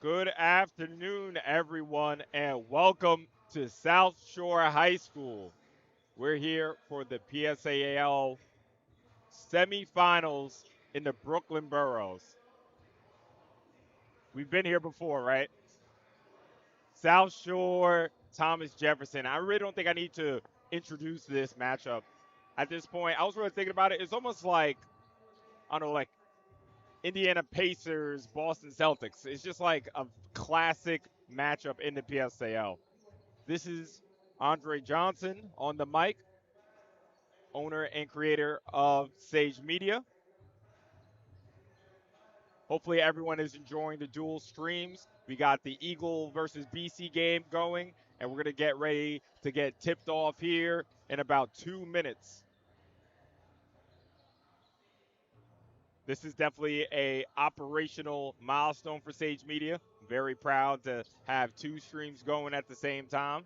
Good afternoon, everyone, and welcome to South Shore High School. We're here for the PSAL semifinals in the Brooklyn Boroughs. We've been here before, right? South Shore, Thomas Jefferson. I really don't think I need to introduce this matchup. At this point, I was really thinking about it. It's almost like, I don't know, like Indiana Pacers, Boston Celtics. It's just like a classic matchup in the PSAL. This is Andre Johnson on the mic, owner and creator of Sage Media. Hopefully, everyone is enjoying the dual streams. We got the Eagle versus BC game going, and we're going to get ready to get tipped off here in about 2 minutes. This is definitely a operational milestone for Sage Media. Very proud to have two streams going at the same time.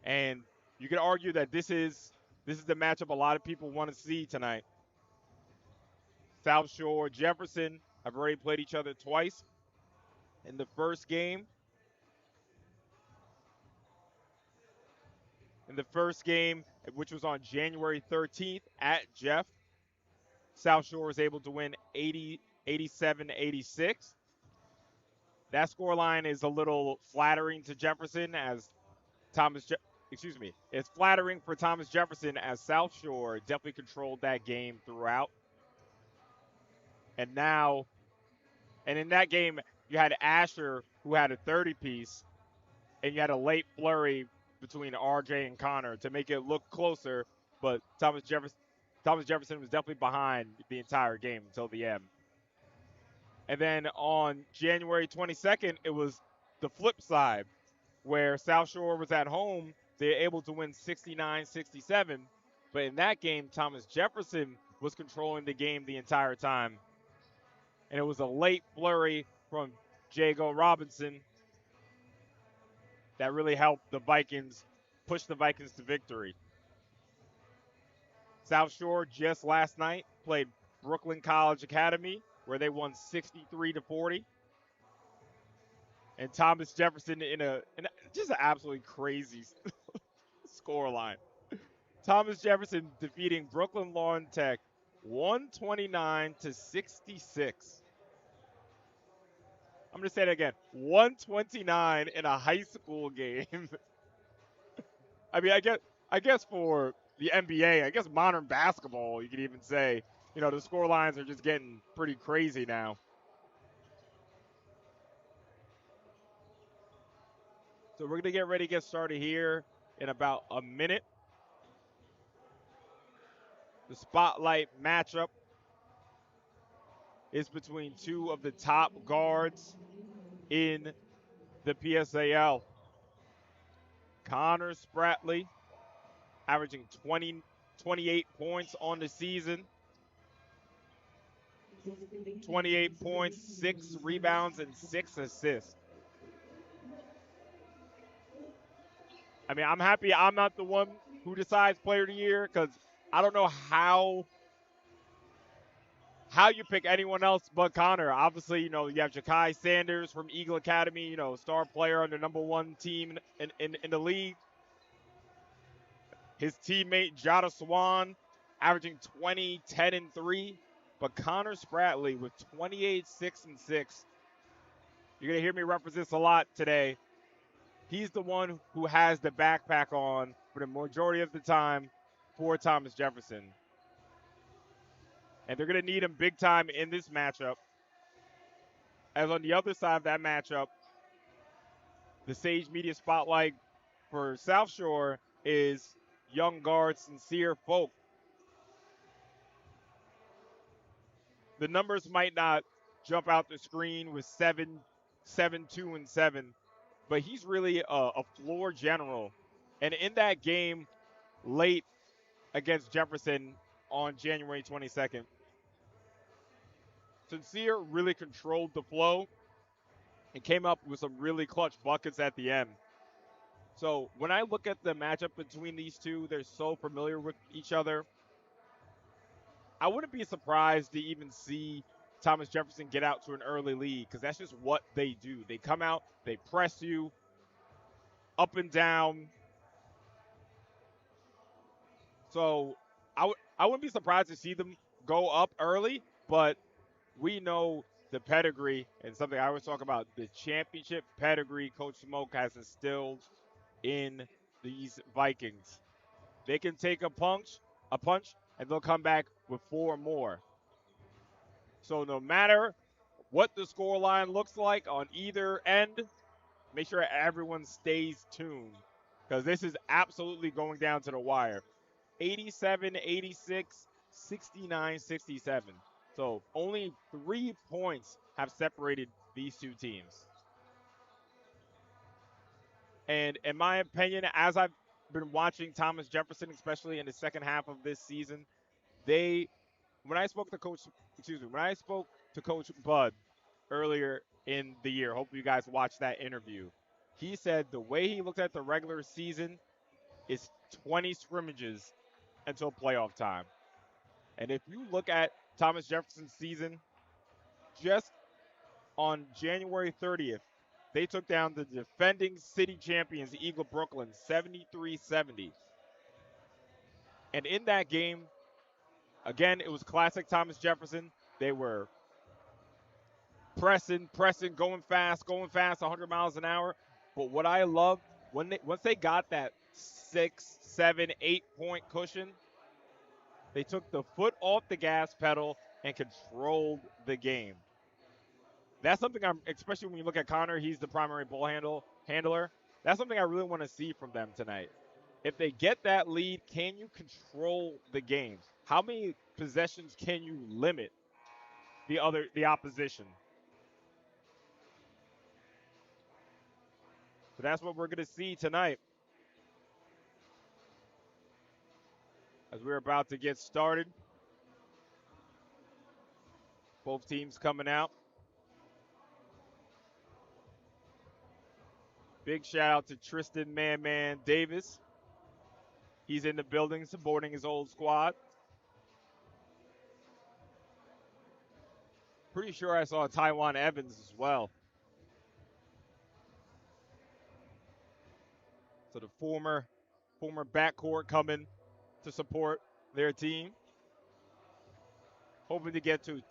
And you can argue that this is the matchup a lot of people want to see tonight. South Shore, Jefferson have already played each other twice in the first game. In the first game, which was on January 13th at Jeff, South Shore was able to win 80, 87, 86. That scoreline is a little flattering to Jefferson as Thomas, Je- excuse me, it's flattering for Thomas Jefferson as South Shore definitely controlled that game throughout. And now, and in that game, you had Asher who had a 30 piece, and you had a late flurry between RJ and Connor to make it look closer, but Thomas Jefferson was definitely behind the entire game until the end. And then on January 22nd, it was the flip side where South Shore was at home. They were able to win 69-67, but in that game, Thomas Jefferson was controlling the game the entire time. And it was a late flurry from Jago Robinson that really helped the Vikings push the Vikings to victory. South Shore just last night played Brooklyn College Academy where they won 63 to 40. And Thomas Jefferson in just an absolutely crazy score line. Thomas Jefferson defeating Brooklyn Lawn Tech 129 to 66. I'm going to say it again. 129 in a high school game. I mean, I guess for the NBA, I guess modern basketball, you could even say, the score lines are just getting pretty crazy now. So we're gonna get ready to get started here in about a minute. The spotlight matchup is between two of the top guards in the PSAL. Connor Spratley, averaging 28 points on the season, 28 points, 6 rebounds, and 6 assists. I mean, I'm happy I'm not the one who decides player of the year because I don't know how you pick anyone else but Connor. Obviously, you have Jakai Sanders from Eagle Academy, star player on the number one team in the league. His teammate Jada Swan averaging 20, 10, and 3. But Connor Spratley with 28, 6, and 6. You're going to hear me reference this a lot today. He's the one who has the backpack on for the majority of the time for Thomas Jefferson. And they're going to need him big time in this matchup. As on the other side of that matchup, the Sage Media Spotlight for South Shore is young guard Sincere Folk. The numbers might not jump out the screen with 7, 2, and 7, but he's really a floor general. And in that game late against Jefferson on January 22nd, Sincere really controlled the flow and came up with some really clutch buckets at the end. So when I look at the matchup between these two, they're so familiar with each other. I wouldn't be surprised to even see Thomas Jefferson get out to an early lead because that's just what they do. They come out, they press you up and down. So I wouldn't be surprised to see them go up early, but we know the pedigree and something I always talk about, the championship pedigree Coach Smoke has instilled in these Vikings. They can take a punch, and they'll come back with four more. So no matter what the score line looks like on either end, make sure everyone stays tuned because this is absolutely going down to the wire. 87, 86, 69, 67. So only 3 points have separated these two teams. And in my opinion, as I've been watching Thomas Jefferson, especially in the second half of this season, they when I spoke to Coach, excuse me, when I spoke to Coach Bud earlier in the year, hopefully you guys watched that interview. He said the way he looked at the regular season is 20 scrimmages until playoff time. And if you look at Thomas Jefferson's season, just on January 30th, they took down the defending city champions, Eagle Brooklyn, 73-70. And in that game, again, it was classic Thomas Jefferson. They were pressing, going fast, 100 miles an hour. But what I loved once they got that 6, 7, 8 point cushion, they took the foot off the gas pedal and controlled the game. That's something I'm, especially when you look at Connor, he's the primary handler. That's something I really want to see from them tonight. If they get that lead, can you control the game? How many possessions can you limit the opposition? So that's what we're going to see tonight as we're about to get started. Both teams coming out. Big shout out to Tristan Man Davis. He's in the building supporting his old squad. Pretty sure I saw Taiwan Evans as well. So the former backcourt coming to support their team, hoping to get to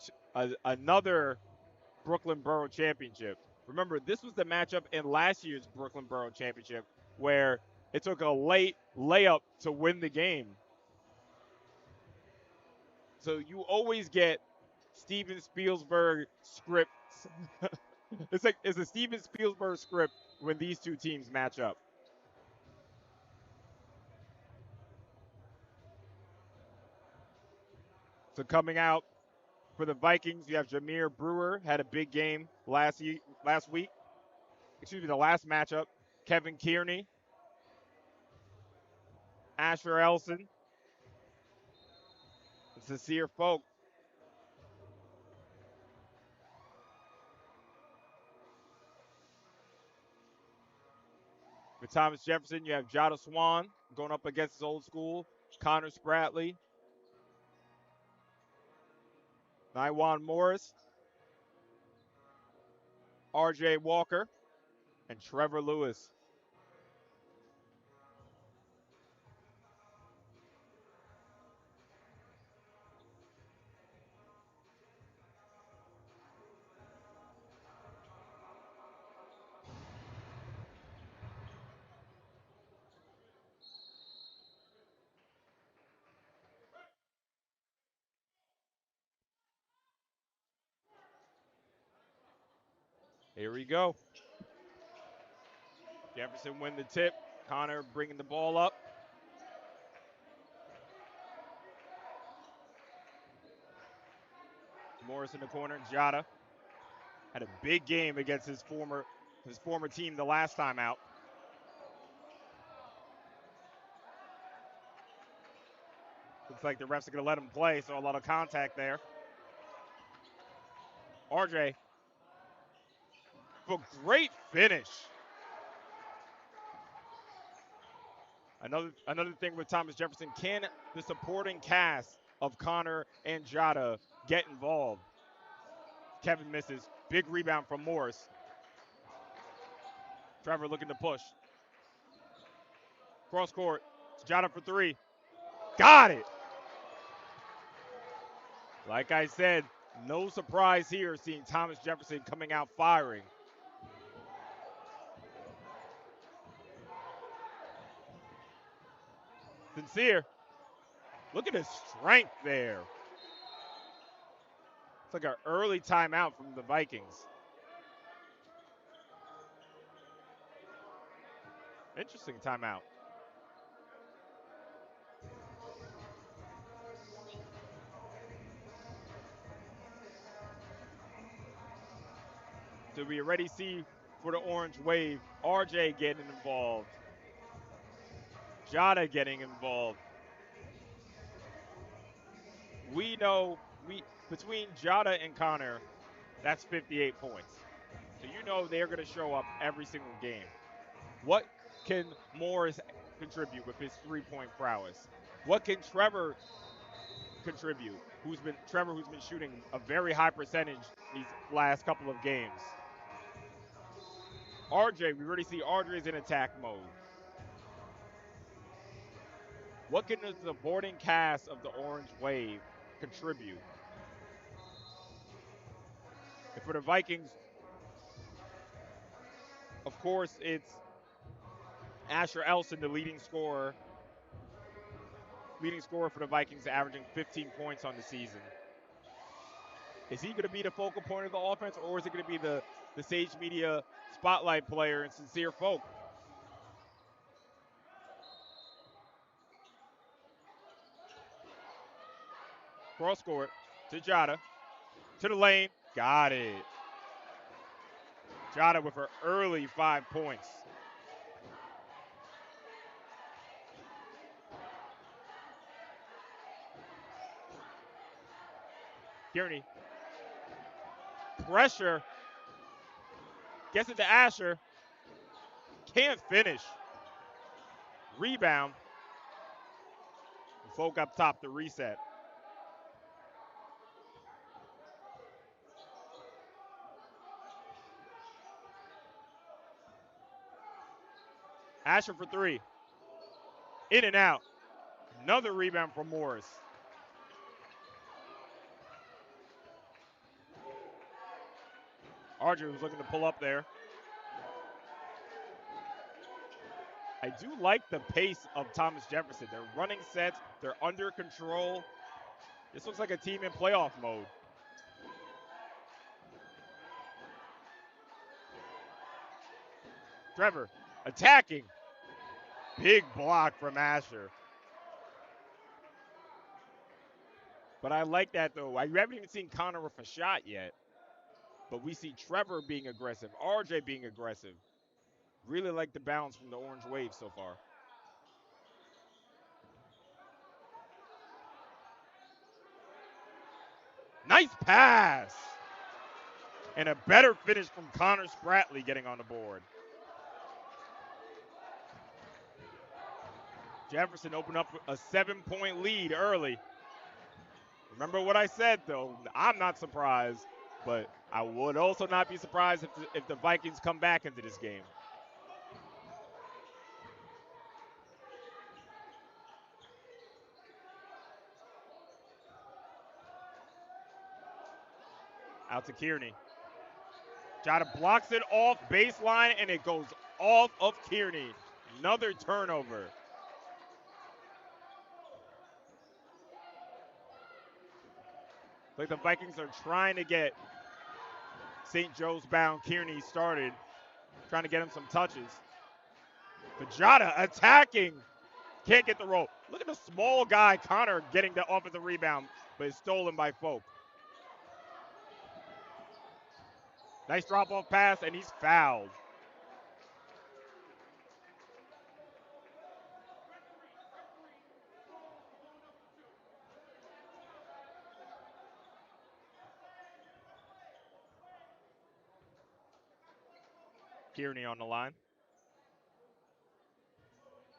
another Brooklyn Borough Championship. Remember, this was the matchup in last year's Brooklyn Borough Championship where it took a late layup to win the game. So you always get Steven Spielberg scripts. It's a Steven Spielberg script when these two teams match up. So coming out for the Vikings, you have Jameer Brewer, had a big game last week. Excuse me, the last matchup. Kevin Kearney, Asher Elson, and Sincere Folk. For Thomas Jefferson, you have Jada Swan going up against his old school, Connor Spratley, Nywan Morris, RJ Walker, and Trevor Lewis. Here we go. Jefferson win the tip. Connor bringing the ball up. Morris in the corner. Jada had a big game against his former team the last time out. Looks like the refs are going to let him play, so a lot of contact there. RJ, but great finish. Another thing with Thomas Jefferson, can the supporting cast of Connor and Jada get involved. Kevin misses. Big rebound from Morris. Trevor looking to push. Cross court. Jada for three. Got it. Like I said, no surprise here seeing Thomas Jefferson coming out firing. Sincere. Look at his strength there. It's like an early timeout from the Vikings. Interesting timeout. So we already see for the Orange Wave, RJ getting involved. Jada getting involved. We know we between Jada and Connor, that's 58 points. So you know they're going to show up every single game. What can Morris contribute with his three-point prowess? What can Trevor contribute? Who's been shooting a very high percentage these last couple of games? RJ, we already see RJ's in attack mode. What can the supporting cast of the Orange Wave contribute? And for the Vikings, of course, it's Asher Elson, the leading scorer for the Vikings, averaging 15 points on the season. Is he going to be the focal point of the offense, or is it going to be the Sage Media spotlight player and Sincere Folk? Cross court to Jada, to the lane, got it. Jada with her early 5 points. Kearney, pressure, gets it to Asher, can't finish. Rebound. Folk up top to reset. Asher for three. In and out. Another rebound from Morris. RJ was looking to pull up there. I do like the pace of Thomas Jefferson. They're running sets. They're under control. This looks like a team in playoff mode. Trevor attacking. Big block from Asher. But I like that, though. I haven't even seen Connor with a shot yet. But we see Trevor being aggressive, RJ being aggressive. Really like the balance from the Orange Wave so far. Nice pass. And a better finish from Connor Spratley getting on the board. Jefferson opened up a 7-point lead early. Remember what I said, though. I'm not surprised, but I would also not be surprised if the Vikings come back into this game. Out to Kearney. Jada blocks it off baseline, and it goes off of Kearney. Another turnover. Like the Vikings are trying to get St. Joe's bound Kearney started, trying to get him some touches. But Jada attacking. Can't get the roll. Look at the small guy, Connor, getting the offensive rebound, but it's stolen by Folk. Nice drop-off pass, and he's fouled. Kearney on the line,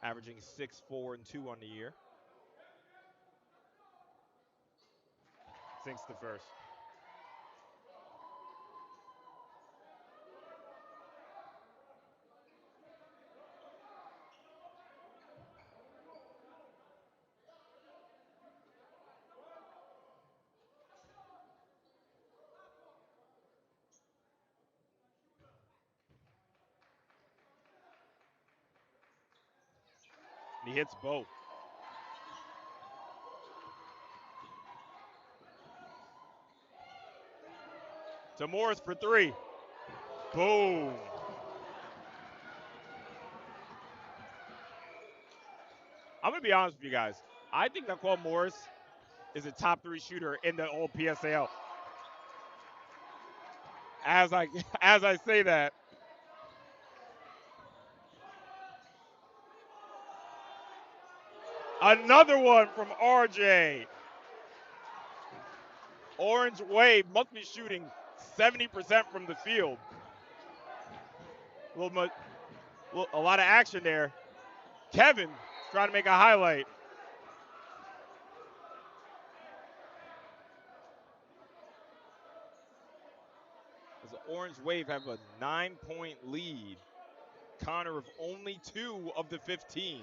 averaging 6, 4, and 2 on the year. Sinks the first. And he hits both. To Morris for three. Boom. I'm going to be honest with you guys. I think Naquan Morris is a top 3 shooter in the old PSAL. As I as I say that, another one from RJ. Orange Wave must be shooting 70% from the field. A lot of action there. Kevin trying to make a highlight. As the Orange Wave have a 9-point lead. Connor with only 2 of the 15.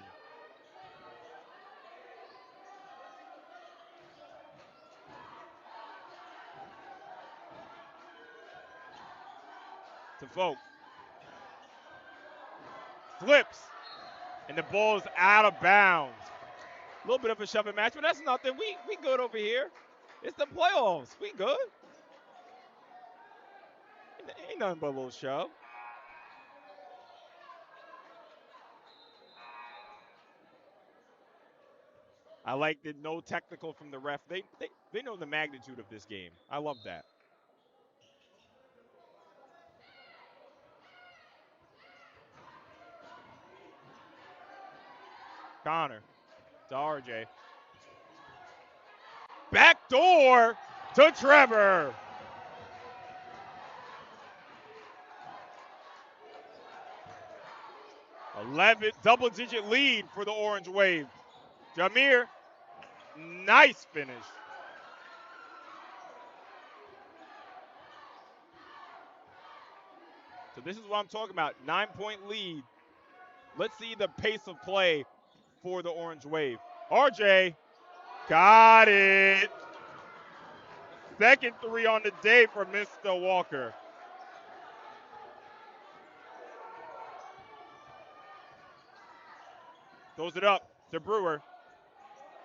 To Folk. Flips. And the ball is out of bounds. A little bit of a shoving match, but that's nothing. We good over here. It's the playoffs. We good. Ain't nothing but a little shove. I like the no technical from the ref. They know the magnitude of this game. I love that. Connor to RJ. Back door to Trevor. 11 double-digit lead for the Orange Wave. Jameer, nice finish. So this is what I'm talking about. 9-point lead. Let's see the pace of play for the Orange Wave. RJ, got it. Second 3 on the day for Mr. Walker. Throws it up to Brewer.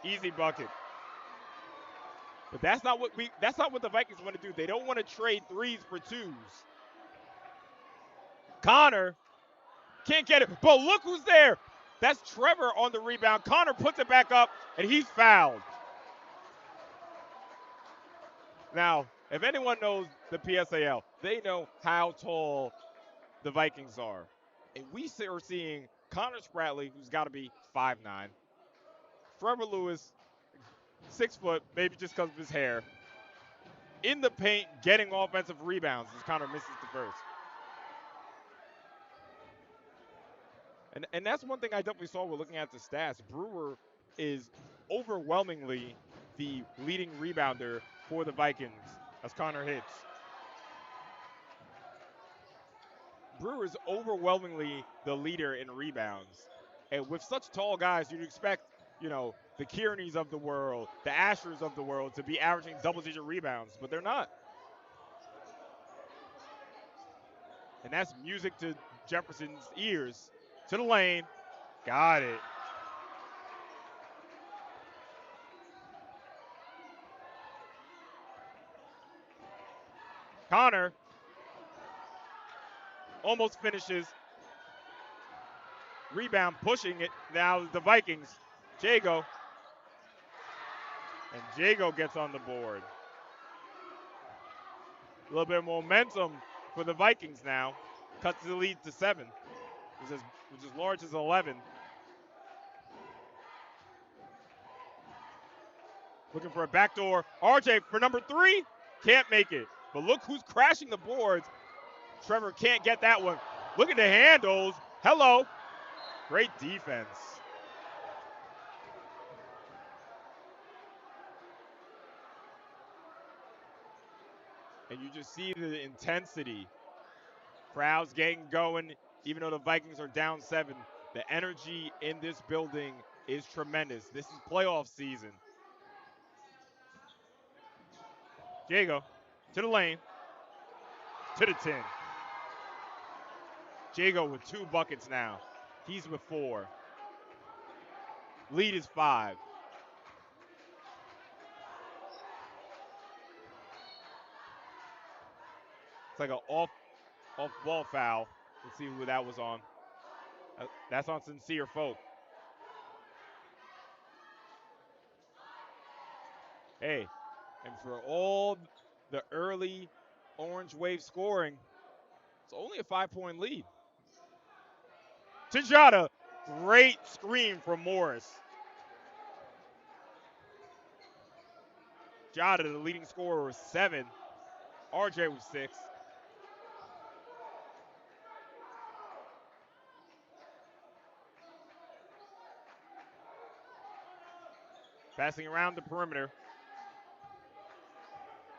Easy bucket. But that's not what the Vikings want to do. They don't want to trade 3s for 2s. Connor can't get it. But look who's there. That's Trevor on the rebound. Connor puts it back up, and he's fouled. Now, if anyone knows the PSAL, they know how tall the Vikings are. And we are seeing Connor Spratley, who's got to be 5'9". Trevor Lewis, 6 foot, maybe just because of his hair. In the paint, getting offensive rebounds as Connor misses the first. And that's one thing I definitely saw when looking at the stats. Brewer is overwhelmingly the leading rebounder for the Vikings as Connor hits. Brewer is overwhelmingly the leader in rebounds. And with such tall guys, you'd expect, the Kierneys of the world, the Ashers of the world to be averaging double-digit rebounds, but they're not. And that's music to Jefferson's ears. To the lane. Got it. Connor almost finishes. Rebound, pushing it. Now the Vikings. Jago. And Jago gets on the board. A little bit of momentum for the Vikings now. Cuts the lead to 7, which is as large as 11. Looking for a backdoor. RJ for number 3. Can't make it. But look who's crashing the boards. Trevor can't get that one. Look at the handles. Hello. Great defense. And you just see the intensity. Crowds getting going, even though the Vikings are down 7. The energy in this building is tremendous. This is playoff season. Jago to the lane, to the 10. Jago with 2 buckets now. He's with 4. Lead is 5. It's like an off ball foul. Let's see who that was on. That's on Sincere Folk. Hey, and for all the early Orange Wave scoring, it's only a 5-point lead. Tejada, great screen from Morris. Jada, the leading scorer, was 7. RJ was 6. Passing around the perimeter.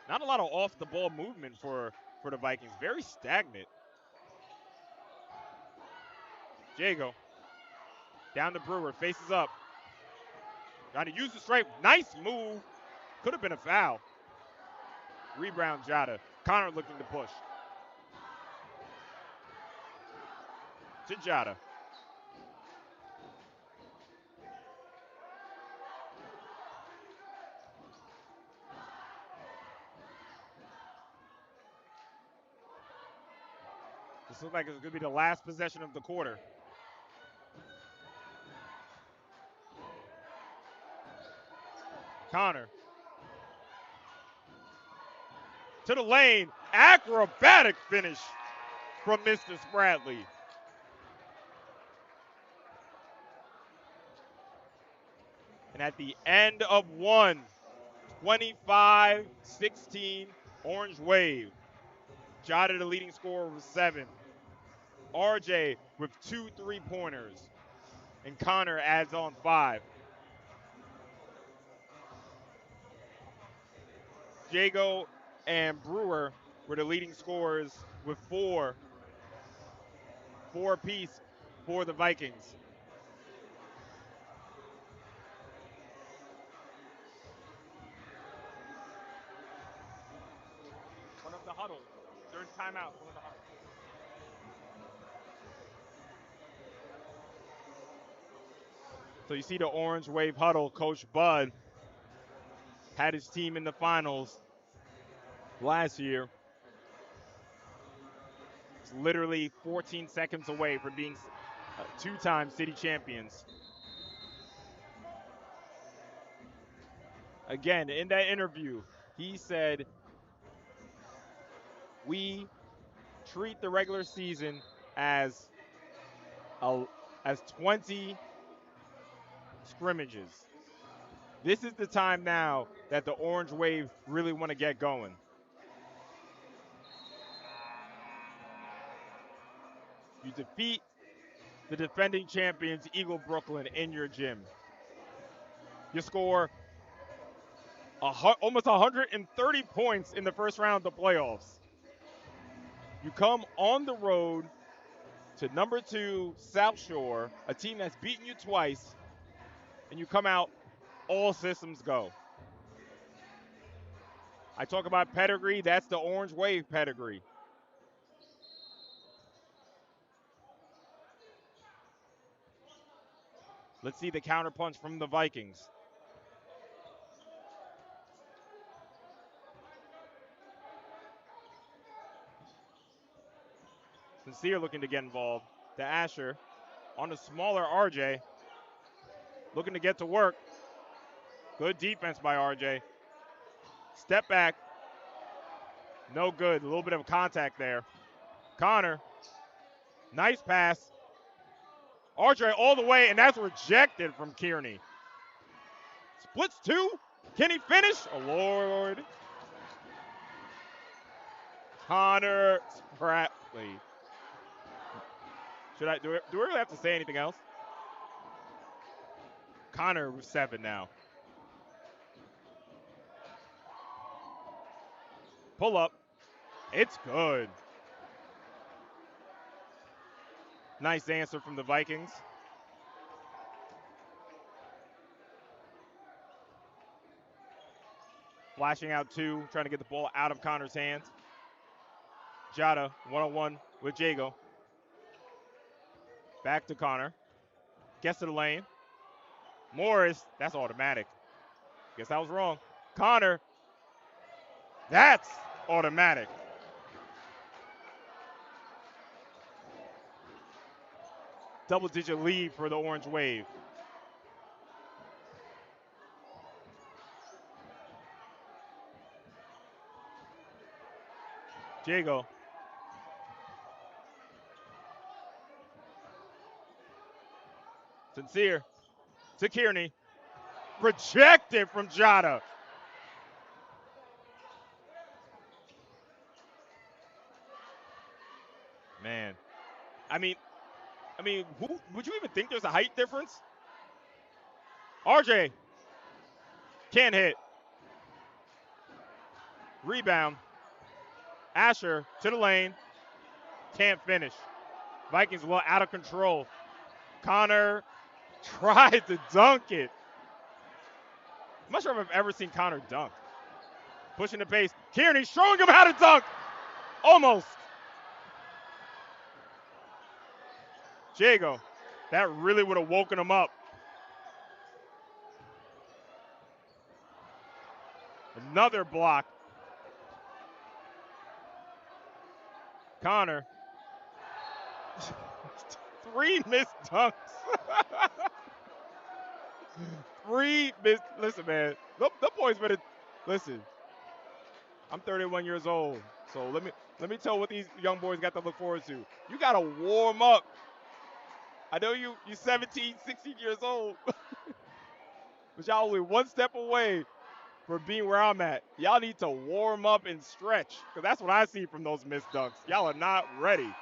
Not a lot of off-the-ball movement for the Vikings. Very stagnant. Jago. Down to Brewer. Faces up. Trying to use the straight. Nice move. Could have been a foul. Rebound Jada. Connor looking to push. To Jada. This looks like it's going to be the last possession of the quarter. Connor. To the lane. Acrobatic finish from Mr. Spradley. And at the end of 1, 25-16, Orange Wave. Jada, the leading scorer, with 7. RJ with 2 3-pointers. And Connor adds on 5. Jago and Brewer were the leading scorers with 4 apiece for the Vikings. One of the huddles. During timeout, one of the huddles. So you see the Orange Wave huddle. Coach Bud had his team in the finals last year. It's literally 14 seconds away from being 2-time city champions. Again, in that interview, he said, we treat the regular season as 20 scrimmages. This is the time now that the Orange Wave really want to get going. You defeat the defending champions, Eagle Brooklyn, in your gym. You score almost 130 points in the first round of the playoffs. You come on the road to number 2 South Shore, a team that's beaten you twice, and you come out all systems go. I talk about pedigree, that's the Orange Wave pedigree. Let's see the counterpunch from the Vikings. Sincere looking to get involved. To Asher on the smaller RJ. Looking to get to work. Good defense by RJ. Step back. No good. A little bit of contact there. Connor. Nice pass. RJ all the way, and that's rejected from Kearney. Splits 2. Can he finish? Oh, Lord. Connor Spratley. Do we really have to say anything else? Connor with 7 now. Pull up. It's good. Nice answer from the Vikings. Flashing out 2, trying to get the ball out of Connor's hands. Jada, one-on-one with Jago. Back to Connor. Gets to the lane. Morris, that's automatic. Guess I was wrong. Connor, that's automatic. Double-digit lead for the Orange Wave. Jago. Sincere to Kearney. Rejected from Jada. Man. I mean, who would you even think there's a height difference? RJ can't hit. Rebound. Asher to the lane. Can't finish. Vikings well out of control. Connor tried to dunk it. I'm not sure if I've ever seen Connor dunk. Pushing the pace. Kearney showing him how to dunk. Almost. Jago. That really would have woken him up. Another block. Connor. 3 missed dunks. 3 missed. Listen, man. The boys better. Listen. I'm 31 years old, so let me tell what these young boys got to look forward to. You got to warm up. I know you're 17, 16 years old, but y'all only one step away from being where I'm at. Y'all need to warm up and stretch, because that's what I see from those missed dunks. Y'all are not ready.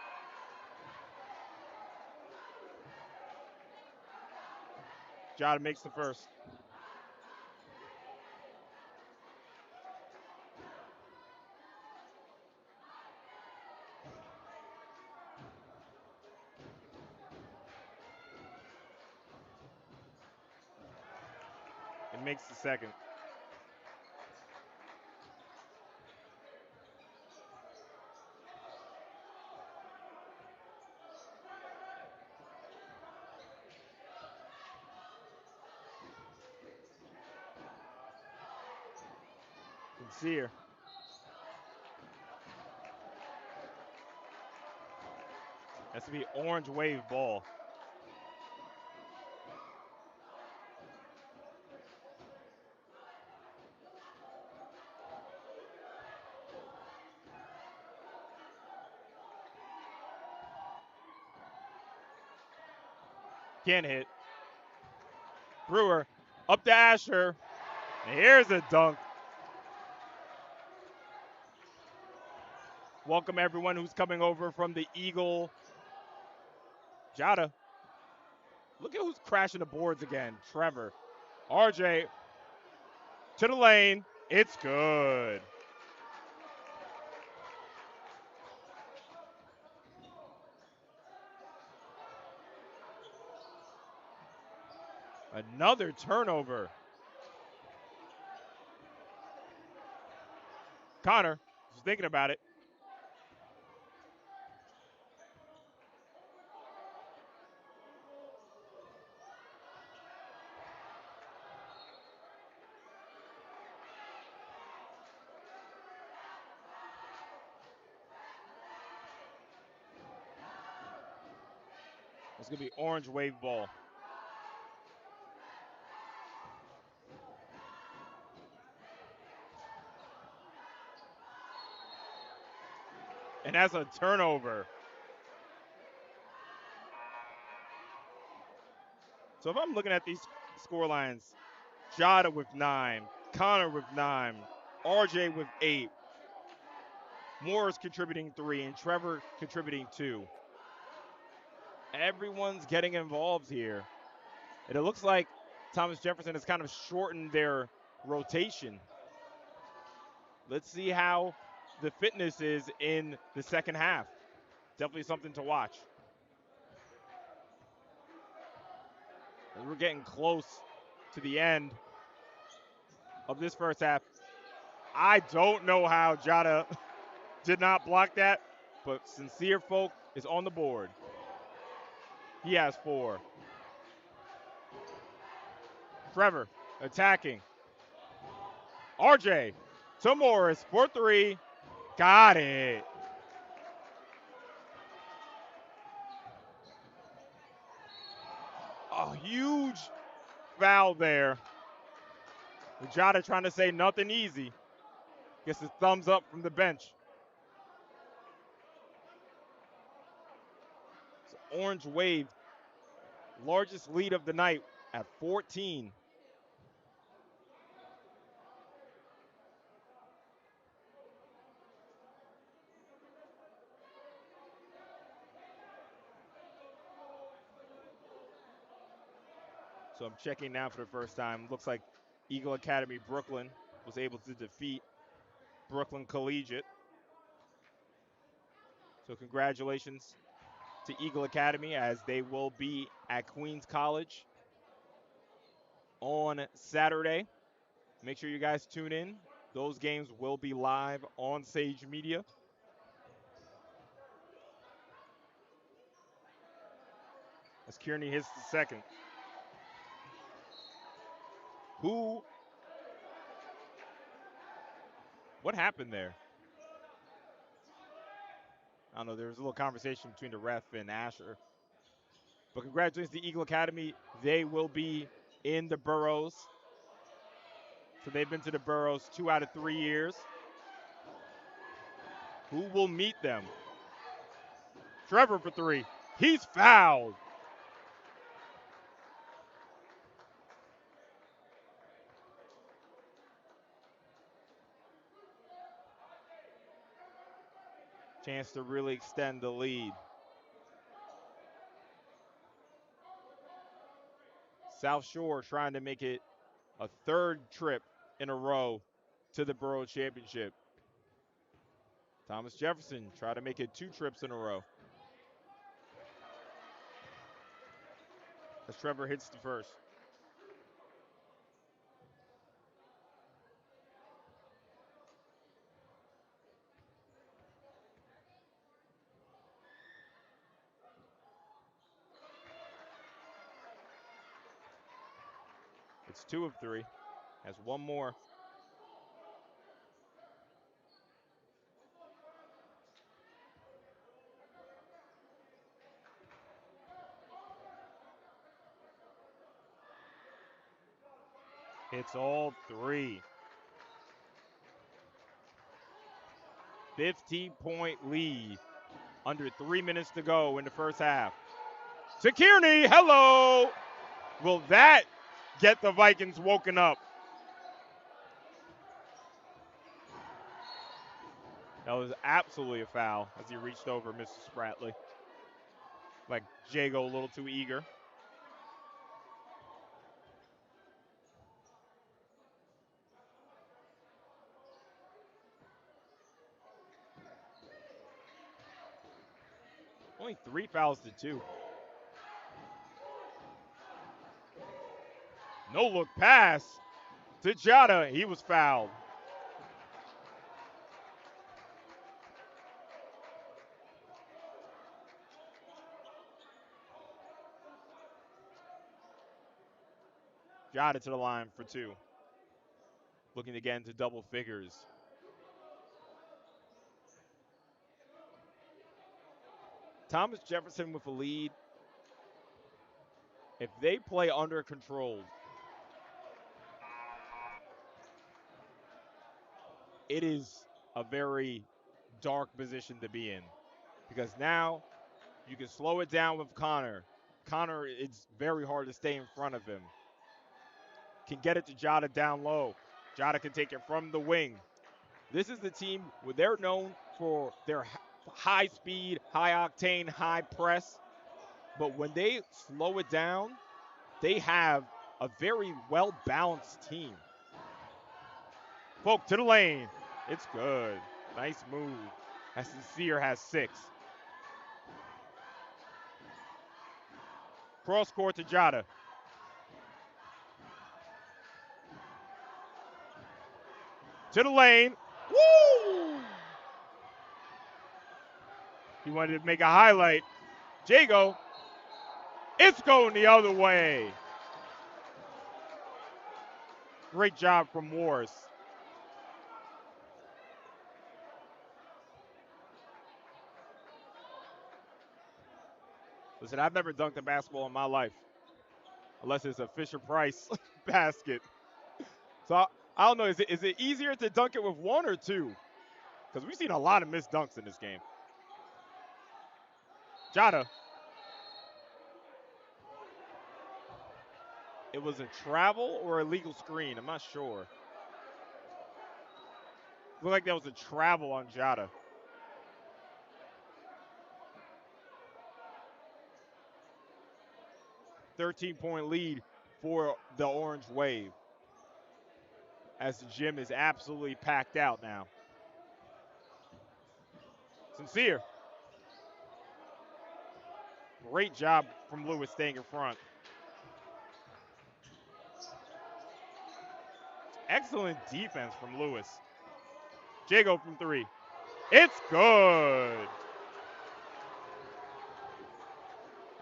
Jada makes the first. And makes the second. Sincere. That's to be Orange Wave ball. Can't hit. Brewer up to Asher. And here's a dunk. Welcome everyone who's coming over from the Eagle. Jada. Look at who's crashing the boards again. Trevor. RJ to the lane. It's good. Another turnover. Connor was thinking about it. It's going to be Orange Wave ball. And that's a turnover. So if I'm looking at these score lines, Jada with 9, Connor with 9, RJ with 8, Morris contributing 3, and Trevor contributing 2. Everyone's getting involved here. And it looks like Thomas Jefferson has kind of shortened their rotation. Let's see how the fitness is in the second half. Definitely something to watch. As we're getting close to the end of this first half. I don't know how Jada did not block that, but Sincere Folk is on the board. He has 4. Trevor attacking. RJ to Morris for 3. Got it. A huge foul there. Jada trying to say nothing easy. Gets his thumbs up from the bench. So Orange Wave, largest lead of the night at 14. So I'm checking now for the first time. Looks like Eagle Academy Brooklyn was able to defeat Brooklyn Collegiate. So congratulations to Eagle Academy as they will be at Queens College on Saturday. Make sure you guys tune in. Those games will be live on Sage Media. As Kearney hits the second. What happened there? I don't know. There was a little conversation between the ref and Asher. But congratulations to Eagle Academy. They will be in the Boroughs. So they've been to the Boroughs 2 out of 3 years. Who will meet them? Trevor for 3. He's fouled. Chance to really extend the lead. South Shore trying to make it a 3rd trip in a row to the Borough Championship. Thomas Jefferson tried to make it 2 trips in a row. As Trevor hits the first. It's 2 of 3. Has 1 more. It's all 3. 15-point lead. Under 3 minutes to go in the first half. To Kearney, hello! Will that get the Vikings woken up? That was absolutely a foul as he reached over Mr. Spratley. Like Jago a little too eager. Only 3 fouls to 2. No look pass to Jada. He was fouled. Jada to the line for 2. Looking to get into double figures. Thomas Jefferson with a lead. If they play under control, it is a very dark position to be in. Because now you can slow it down with Connor. Connor, it's very hard to stay in front of him. Can get it to Jada down low. Jada can take it from the wing. This is the team where they're known for their high speed, high octane, high press. But when they slow it down, they have a very well-balanced team. Folk to the lane. It's good. Nice move. As Sincere has 6. Cross court to Jada. To the lane. Woo! He wanted to make a highlight. Jago. It's going the other way. Great job from Morris. Listen, I've never dunked a basketball in my life, unless it's a Fisher Price basket. So I don't know. Is it easier to dunk it with 1 or 2? Because we've seen a lot of missed dunks in this game. Jada. It was a travel or a legal screen. I'm not sure. Looked like that was a travel on Jada. 13-point lead for the Orange Wave, as the gym is absolutely packed out now. Sincere. Great job from Lewis staying in front. Excellent defense from Lewis. Jago from 3. It's good.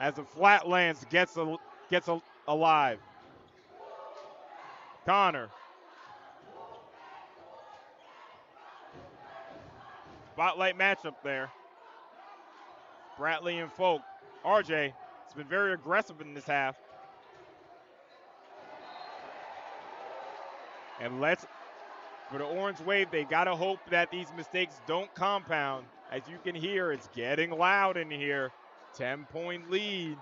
As the Flatlands gets alive. Connor. Spotlight matchup there. Bradley and Folk. RJ has been very aggressive in this half. And for the Orange Wave, they got to hope that these mistakes don't compound. As you can hear, it's getting loud in here. 10-point lead.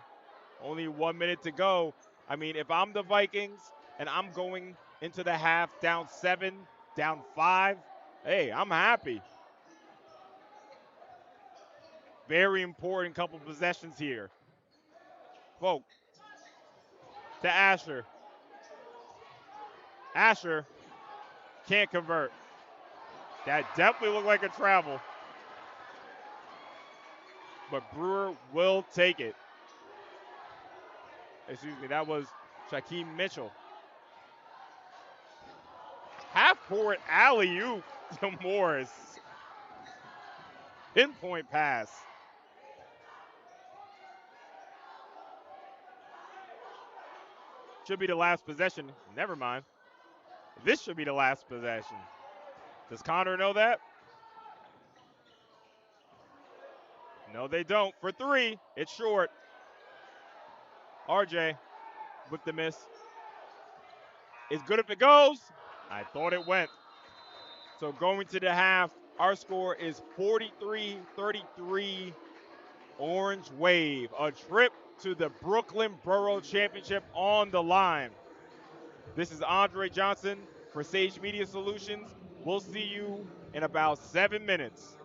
Only 1 minute to go. I mean, if I'm the Vikings and I'm going into the half down 7, down 5, hey, I'm happy. Very important couple possessions here. Folk to Asher. Asher can't convert. That definitely looked like a travel. But Brewer will take it. Excuse me, that was Shaquem Mitchell. Half-court alley-oop to Morris. Pinpoint pass. Should be the last possession. Never mind. This should be the last possession. Does Connor know that? No, they don't. For 3, it's short. RJ with the miss. It's good if it goes. I thought it went. So going to the half, our score is 43-33 Orange Wave. A trip to the Brooklyn Borough Championship on the line. This is Andre Johnson for Sage Media Solutions. We'll see you in about 7 minutes.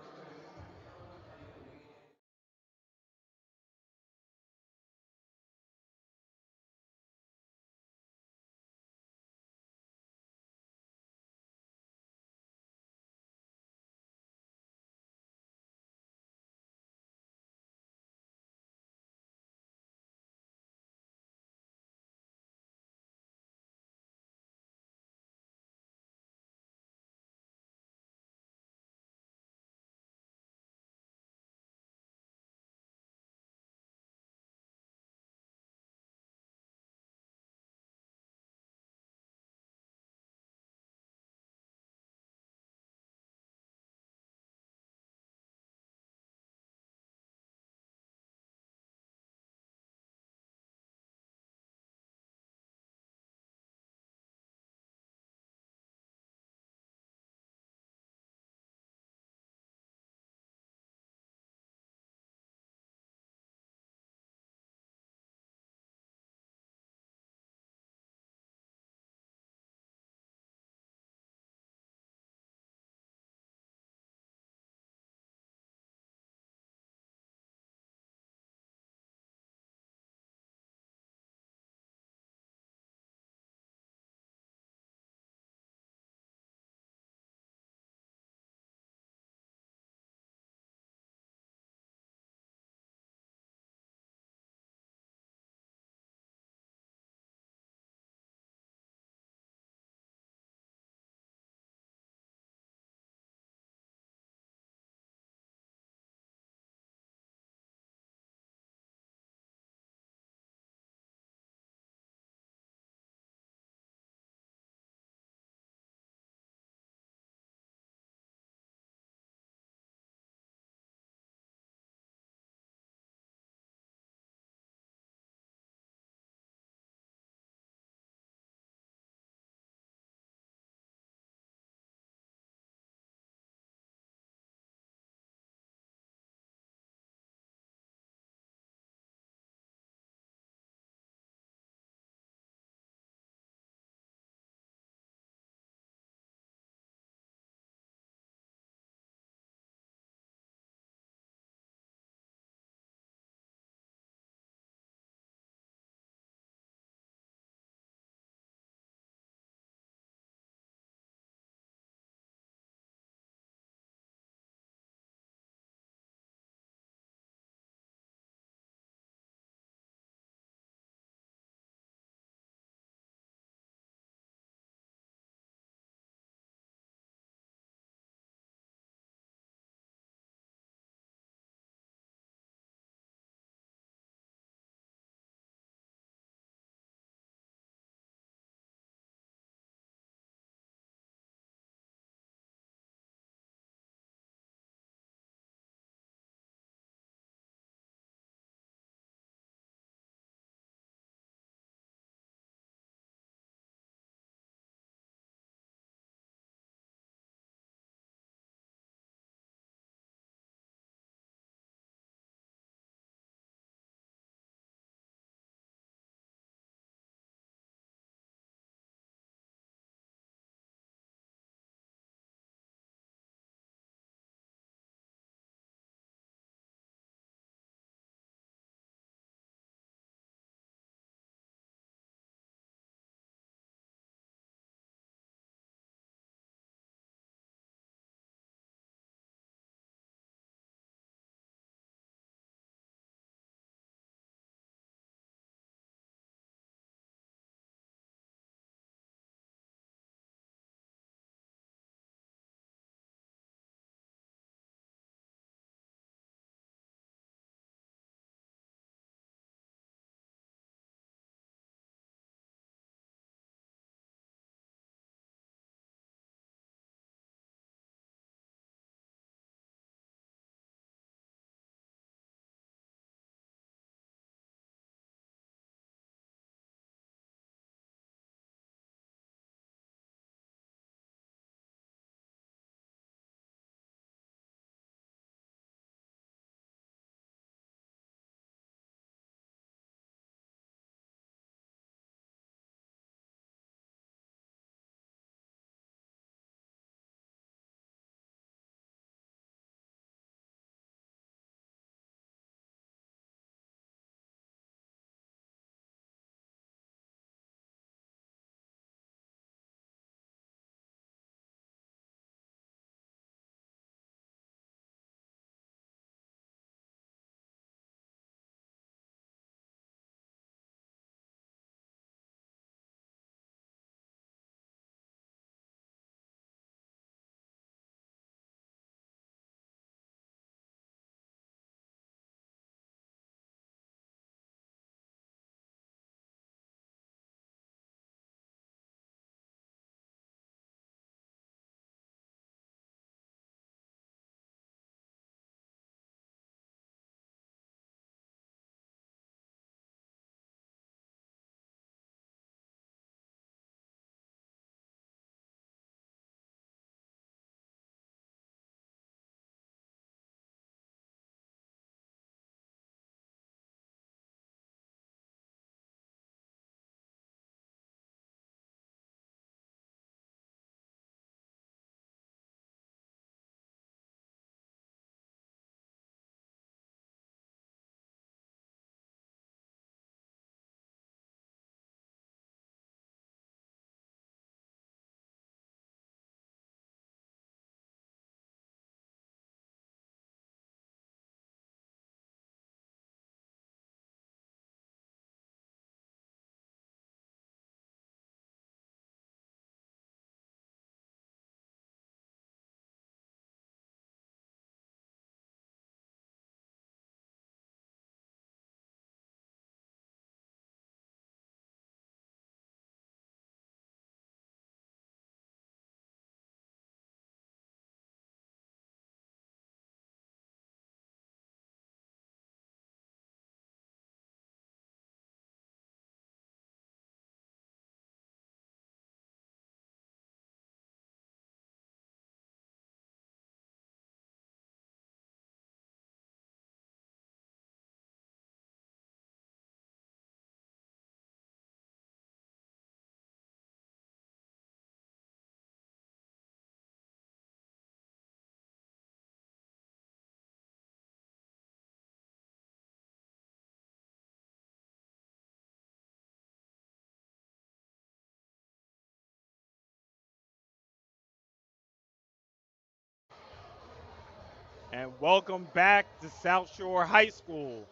And welcome back to South Shore High School.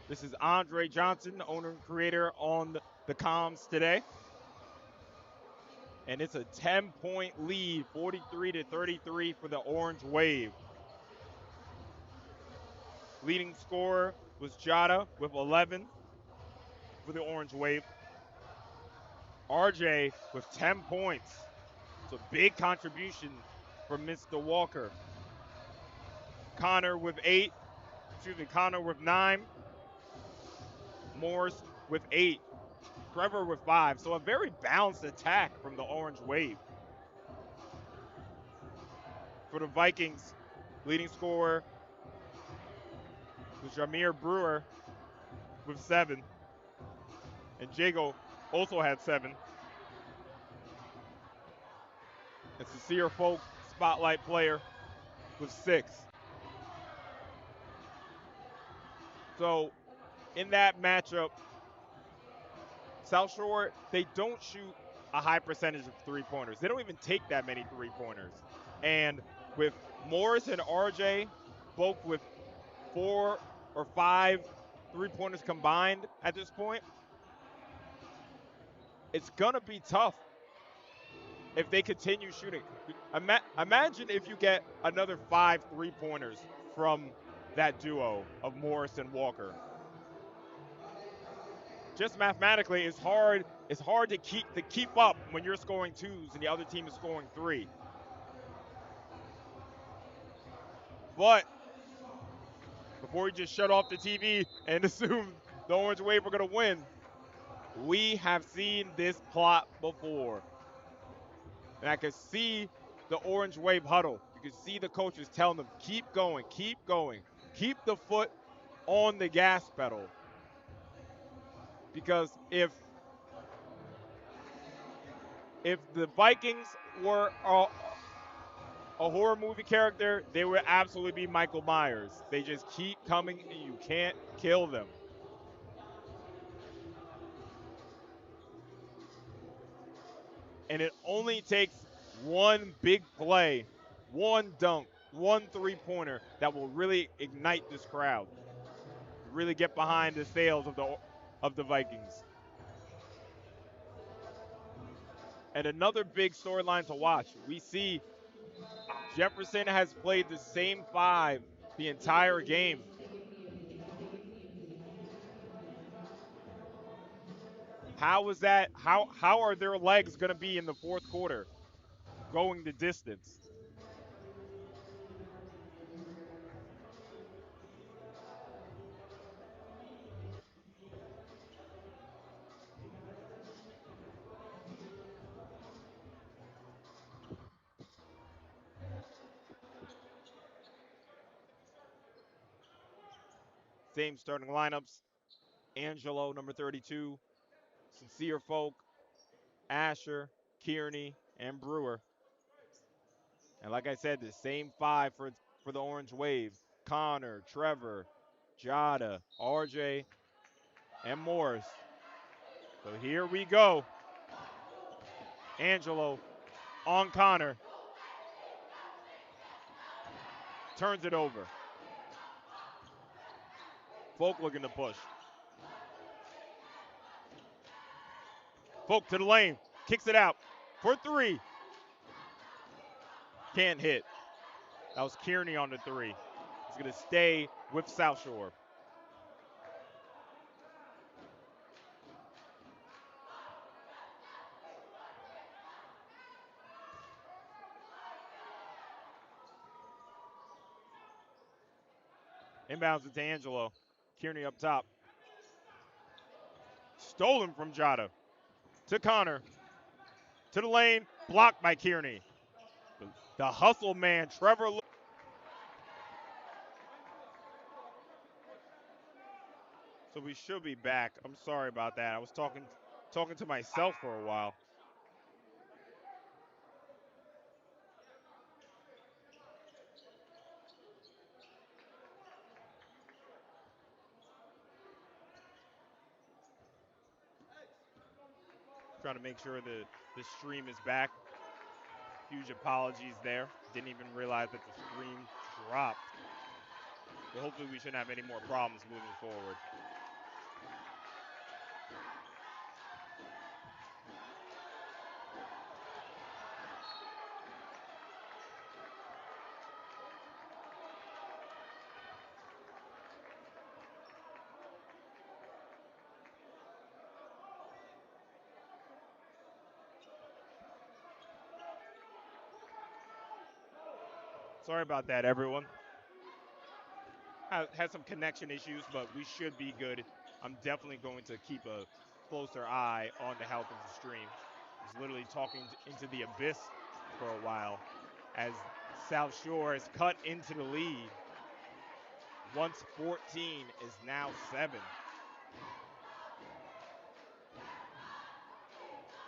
This is Andre Johnson, owner and creator on the comms today. And it's a 10-point lead, 43 to 33 for the Orange Wave. Leading scorer was Jada with 11 for the Orange Wave. RJ with 10 points. It's a big contribution from Mr. Walker. Connor with 9. Morris with 8. Trevor with 5. So a very balanced attack from the Orange Wave. For the Vikings, leading scorer was Jameer Brewer with 7. And Jago also had 7. And Sincere Folk, spotlight player, with 6. So in that matchup, South Shore, they don't shoot a high percentage of three-pointers. They don't even take that many three-pointers. And with Morris and RJ both with 4 or 5 three-pointers combined at this point, it's going to be tough if they continue shooting. Imagine if you get another 5 three-pointers from that duo of Morris and Walker. Just mathematically, it's hard to keep up when you're scoring 2s and the other team is scoring 3. But before we just shut off the TV and assume the Orange Wave are going to win, we have seen this plot before. And I can see the Orange Wave huddle. You can see the coaches telling them, keep going, keep the foot on the gas pedal. Because if the Vikings were a horror movie character, they would absolutely be Michael Myers. They just keep coming and you can't kill them. And it only takes one big play, one dunk, one three-pointer that will really ignite this crowd. Really get behind the sails of the Vikings. And another big storyline to watch. We see Jefferson has played the same 5 the entire game. How is that? How are their legs going to be in the fourth quarter going the distance? Same starting lineups. Angelo, number 32, Sincere Folk, Asher, Kearney, and Brewer. And like I said, the same 5 for the Orange Wave. Connor, Trevor, Jada, RJ, and Morris. So here we go. Angelo on Connor. Turns it over. Folk looking to push. Folk to the lane. Kicks it out for 3. Can't hit. That was Kearney on the 3. He's going to stay with South Shore. Inbounds it to Angelo. Kearney up top. Stolen from Jada. To Connor. To the lane. Blocked by Kearney. The hustle man, Trevor. So we should be back. I'm sorry about that. I was talking to myself for a while. Trying to make sure the stream is back. Huge apologies there. Didn't even realize that the stream dropped. But hopefully we shouldn't have any more problems moving forward. Sorry about that, everyone. Had some connection issues, but we should be good. I'm definitely going to keep a closer eye on the health of the stream. I was literally talking into the abyss for a while as South Shore has cut into the lead. Once 14 is now 7.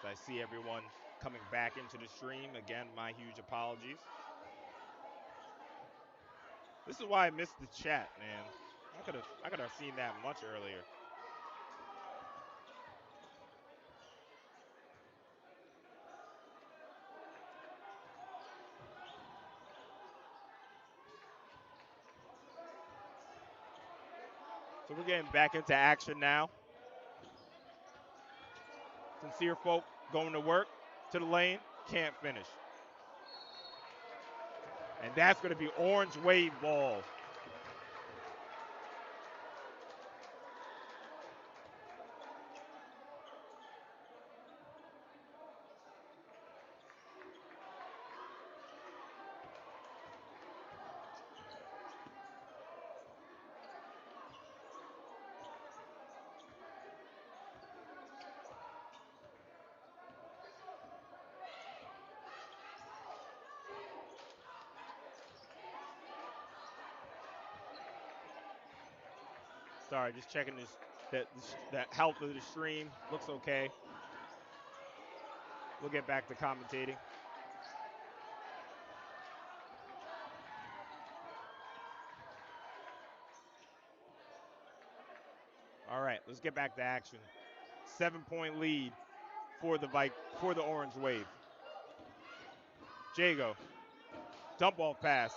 So I see everyone coming back into the stream. Again, my huge apologies. This is why I missed the chat, man. I could have seen that much earlier. So we're getting back into action now. Sincere folk going to work to the lane, can't finish. And that's going to be orange wave ball. Sorry, just checking this. That health of the stream looks okay. We'll get back to commentating. All right, let's get back to action. 7-point lead for the Orange Wave. Jago, dump off pass,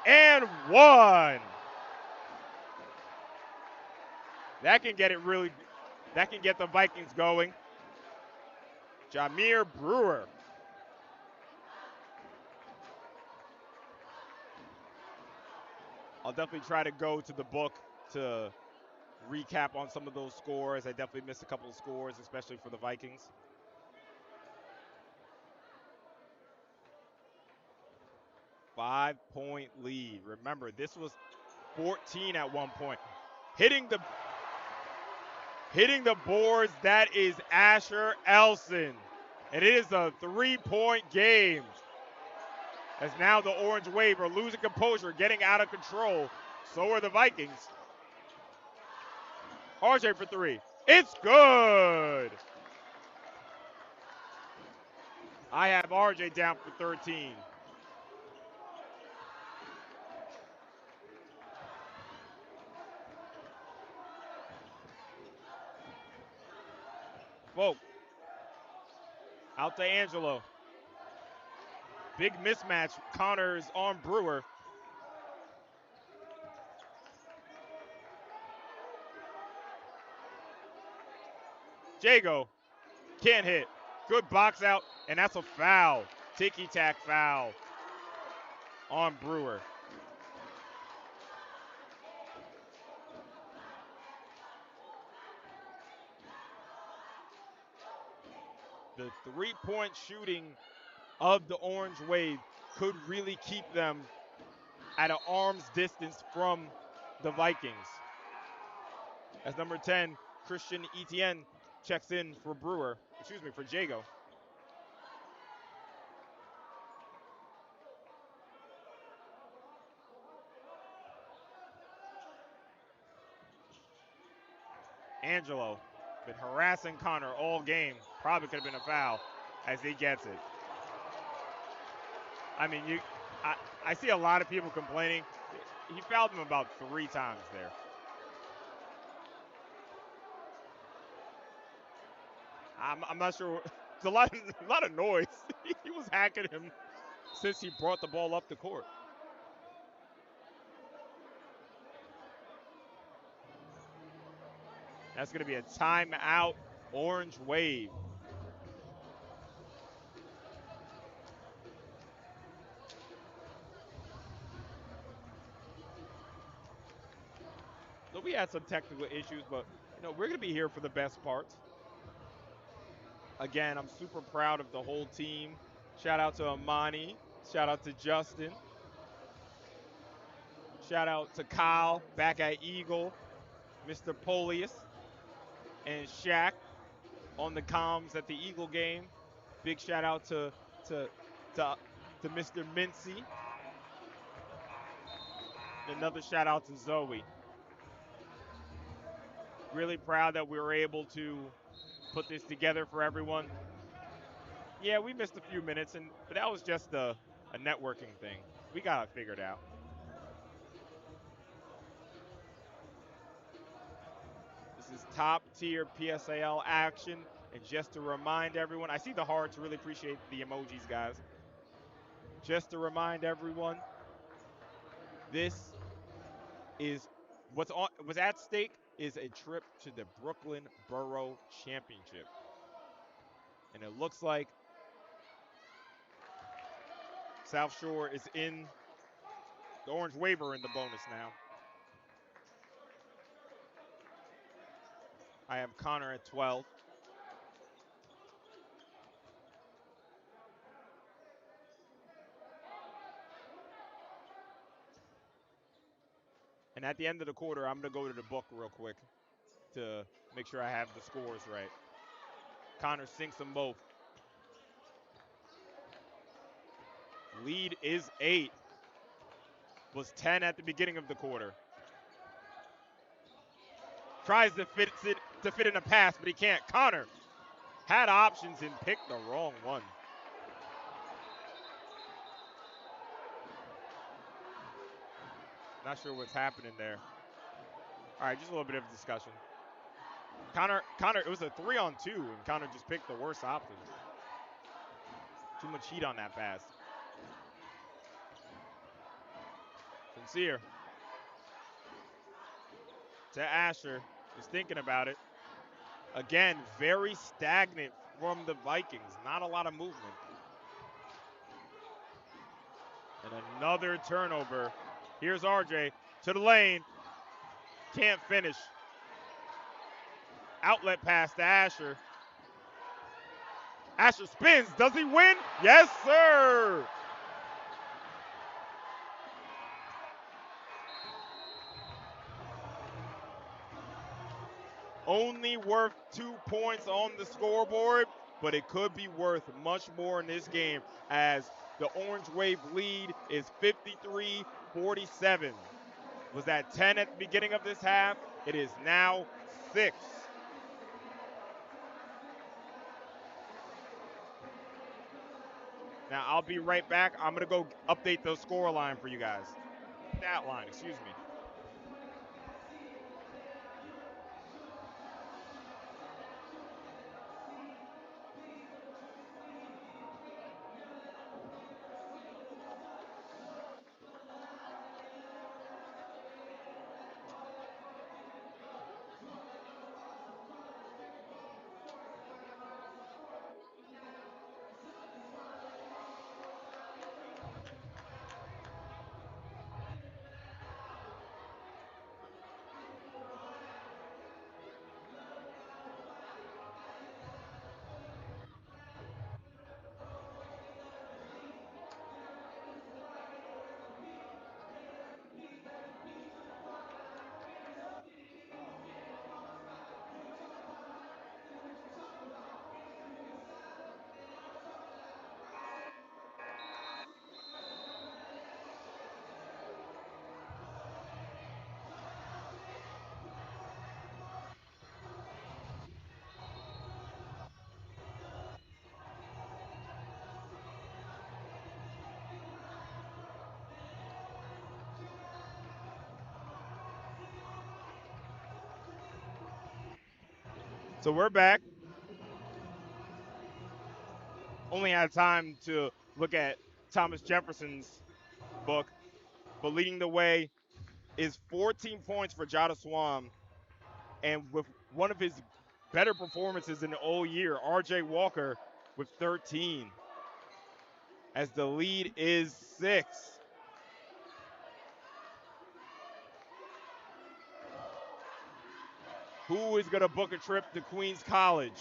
and one. That can get the Vikings going. Jameer Brewer. I'll definitely try to go to the book to recap on some of those scores. I definitely missed a couple of scores, especially for the Vikings. Five-point lead. Remember, this was 14 at one point. Hitting the boards, that is Asher Elson. And it is a 3-point game. As now the Orange Wave are losing composure, getting out of control. So are the Vikings. RJ for 3. It's good. I have RJ down for 13. Folk. Out to Angelo. Big mismatch. Connor's on Brewer. Jago can't hit. Good box out, and that's a foul. Ticky-tack foul on Brewer. The three-point shooting of the Orange Wave could really keep them at an arm's distance from the Vikings. As number 10, Christian Etienne checks in for for Jago. Angelo been harassing Connor all game. Probably could have been a foul as he gets it. I mean, I see a lot of people complaining. He fouled him about 3 times there. I'm not sure. It's a lot of noise. He was hacking him since he brought the ball up the court. That's going to be a timeout, Orange Wave. So we had some technical issues, but we're going to be here for the best parts. Again, I'm super proud of the whole team. Shout out to Amani. Shout out to Justin. Shout out to Kyle back at Eagle, Mr. Polius, and Shaq on the comms at the Eagle game. Big shout out to to, to Mr. Mincy. Another shout out to Zoe. Really proud that we were able to put this together for everyone. Yeah, we missed a few minutes, but that was just a networking thing. We got it figured out. This is top tier PSAL action. And just to remind everyone, I see the hearts, really appreciate the emojis, guys. Just to remind everyone, this is what's at stake is a trip to the Brooklyn Borough Championship. And it looks like South Shore is in the Orange Waiver in the bonus now. I have Connor at 12. And at the end of the quarter, I'm going to go to the book real quick to make sure I have the scores right. Connor sinks them both. Lead is 8. Was 10 at the beginning of the quarter. Tries to fit in a pass, but he can't. Connor had options and picked the wrong one. Not sure what's happening there. All right, just a little bit of discussion. Connor, it was a 3-on-2, and Connor just picked the worst option. Too much heat on that pass. Sincere to Asher. Is thinking about it. Again, very stagnant from the Vikings. Not a lot of movement. And another turnover. Here's RJ to the lane. Can't finish. Outlet pass to Asher. Asher spins. Does he win? Yes, sir. Only worth 2 points on the scoreboard, but it could be worth much more in this game as the Orange Wave lead is 53-47. Was that 10 at the beginning of this half? It is now 6. Now, I'll be right back. I'm going to go update the score line for you guys. Stat line, excuse me. So we're back. Only had time to look at Thomas Jefferson's book, but leading the way is 14 points for Jada Swam. And with one of his better performances in the whole year. R.J. Walker with 13 as the lead is 6. Who is going to book a trip to Queens College?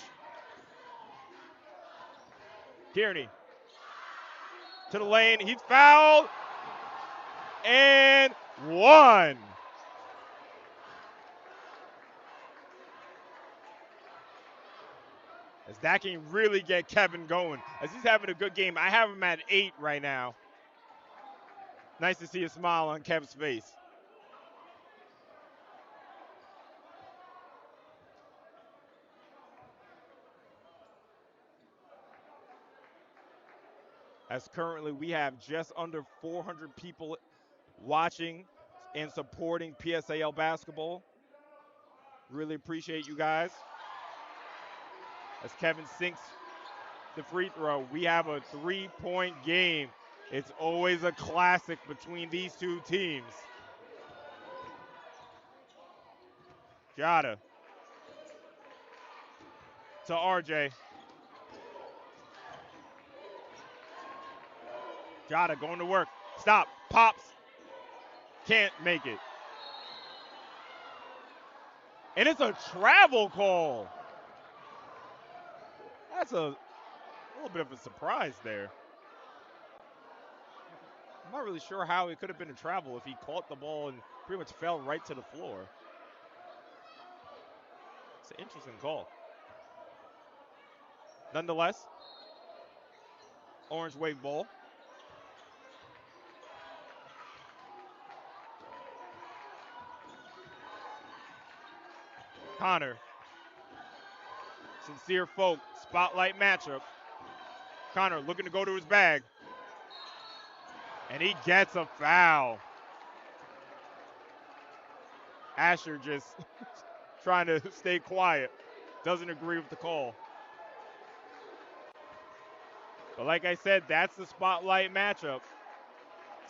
Kearney to the lane. He's fouled. And 1. As that can really get Kevin going. As he's having a good game. I have him at 8 right now. Nice to see a smile on Kev's face. As currently we have just under 400 people watching and supporting PSAL basketball. Really appreciate you guys. As Kevin sinks the free throw, we have a 3-point game. It's always a classic between these two teams. Jada to RJ. Jada going to work. Stop. Pops. Can't make it. And it's a travel call. That's a little bit of a surprise there. I'm not really sure how it could have been a travel if he caught the ball and pretty much fell right to the floor. It's an interesting call. Nonetheless, Orange Wave ball. Connor. Sincere Folk. Spotlight matchup. Connor looking to go to his bag. And he gets a foul. Asher just trying to stay quiet. Doesn't agree with the call. But like I said, that's the spotlight matchup.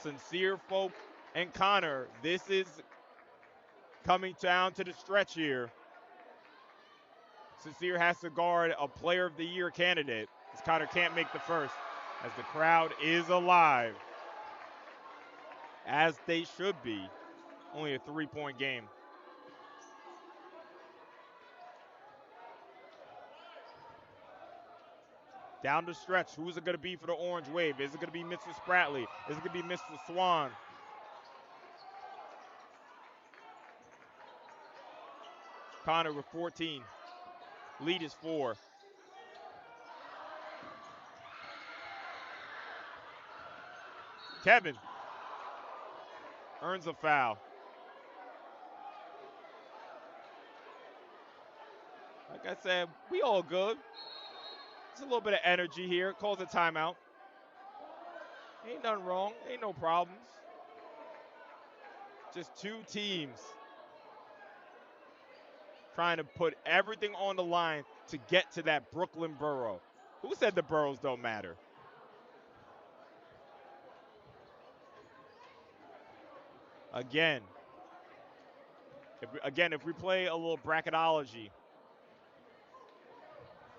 Sincere Folk and Connor. This is coming down to the stretch here. Sincere has to guard a Player of the Year candidate, as Connor can't make the first, as the crowd is alive. As they should be. Only a 3-point game. Down the stretch, who's it going to be for the Orange Wave? Is it going to be Mr. Spratley? Is it going to be Mr. Swan? Connor with 14. Lead is 4. Kevin earns a foul. Like I said, we all good. Just a little bit of energy here. Calls a timeout. Ain't nothing wrong. Ain't no problems. Just two teams trying to put everything on the line to get to that Brooklyn Borough. Who said the boroughs don't matter? Again, if we play a little bracketology,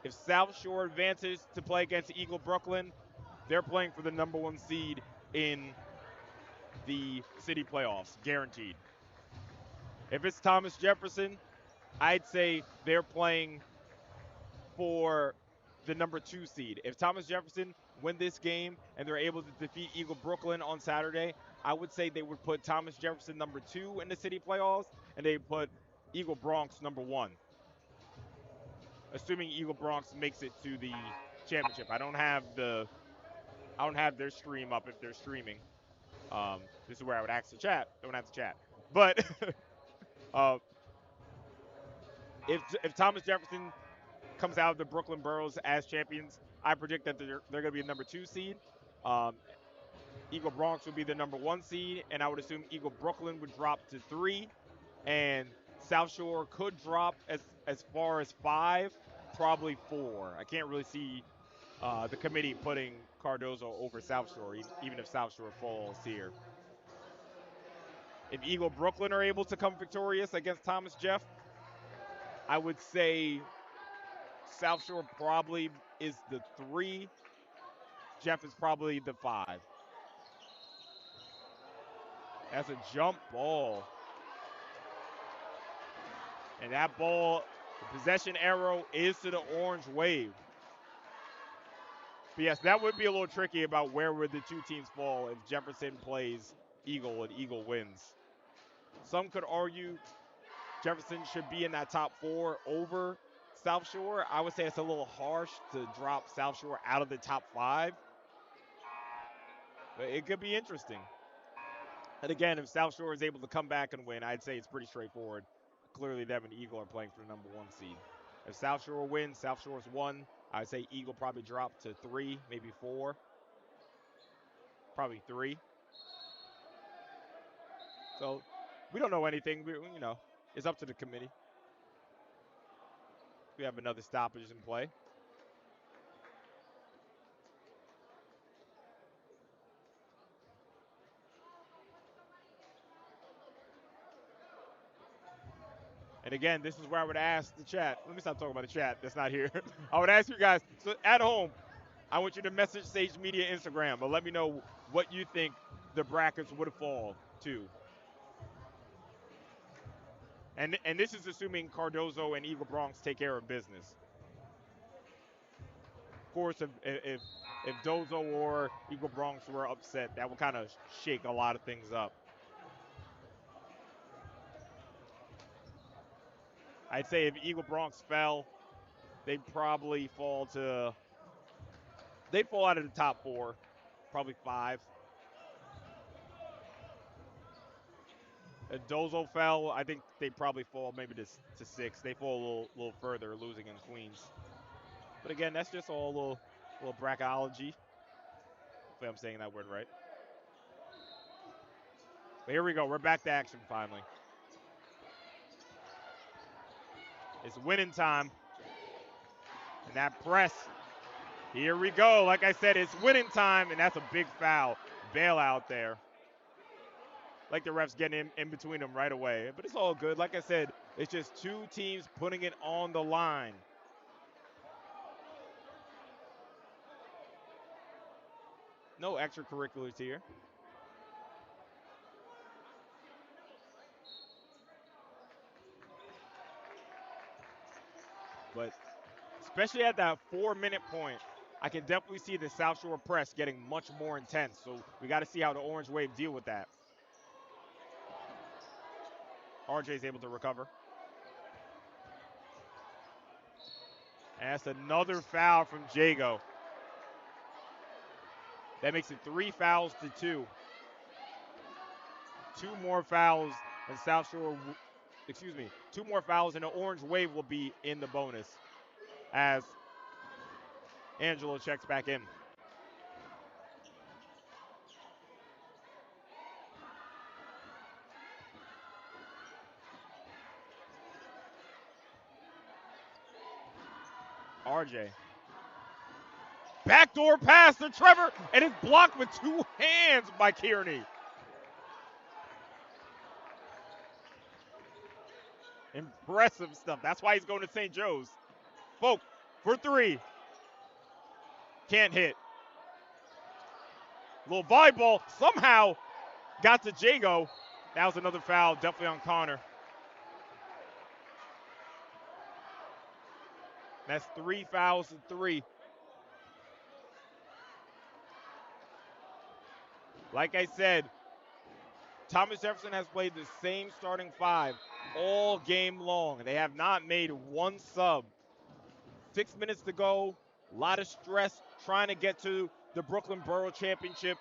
if South Shore advances to play against Eagle Brooklyn, they're playing for the number 1 seed in the city playoffs, guaranteed. If it's Thomas Jefferson, I'd say they're playing for the number 2 seed. If Thomas Jefferson win this game and they're able to defeat Eagle Brooklyn on Saturday, I would say they would put Thomas Jefferson number 2 in the city playoffs, and they put Eagle Bronx number 1. Assuming Eagle Bronx makes it to the championship. I don't have their stream up if they're streaming. This is where I would ask the chat. Don't have to chat. But uh, if Thomas Jefferson comes out of the Brooklyn Boroughs as champions, I predict that they're going to be a number 2 seed. Um, Eagle Bronx would be the number 1 seed, and I would assume Eagle Brooklyn would drop to 3, and South Shore could drop as far as 5, probably 4. I can't really see the committee putting Cardozo over South Shore, even if South Shore falls here. If Eagle Brooklyn are able to come victorious against Thomas Jeff, I would say South Shore probably is the 3. Jeff is probably the 5. That's a jump ball. And that ball, the possession arrow is to the orange wave. But yes, that would be a little tricky about where would the two teams fall if Jefferson plays Eagle and Eagle wins. Some could argue Jefferson should be in that top 4 over South Shore. I would say it's a little harsh to drop South Shore out of the top 5. But it could be interesting. And again, if South Shore is able to come back and win, I'd say it's pretty straightforward. Clearly, them and Eagle are playing for the number 1 seed. If South Shore wins, South Shore's 1. I'd say Eagle probably drop to 3, maybe 4. Probably 3. So we don't know anything. It's up to the committee. We have another stoppage in play. And again, this is where I would ask the chat. Let me stop talking about the chat that's not here. I would ask you guys, so at home, I want you to message Sage Media Instagram, but let me know what you think the brackets would fall to. And this is assuming Cardozo and Eagle Bronx take care of business. Of course, if Dozo or Eagle Bronx were upset, that would kind of shake a lot of things up. I'd say if Eagle Bronx fell, they'd probably they'd fall out of the top 4, probably 5. If Dozo fell, I think they'd probably fall maybe to 6. They fall a little further, losing in Queens. But again, that's just all a little bracketology. Hopefully I'm saying that word right. But here we go. We're back to action finally. It's winning time. And that press. Here we go. Like I said, it's winning time, and that's a big foul. Bailout there. Like the refs getting in between them right away. But it's all good. Like I said, it's just two teams putting it on the line. No extracurriculars here. But especially at that 4-minute point, I can definitely see the South Shore press getting much more intense. So we got to see how the Orange Wave deal with that. RJ is able to recover. And that's another foul from Jago. That makes it 3 fouls to 2. 2 more fouls and South Shore, 2 more fouls and the Orange Wave will be in the bonus as Angelo checks back in. RJ. Backdoor pass to Trevor, and it's blocked with 2 hands by Kearney. Impressive stuff. That's why he's going to St. Joe's. Folk for 3. Can't hit. Little volleyball somehow got to Jago. That was another foul, definitely on Connor. That's 3 fouls to 3. Like I said, Thomas Jefferson has played the same starting 5 all game long. They have not made one sub. 6 minutes to go. A lot of stress trying to get to the Brooklyn Borough Championship.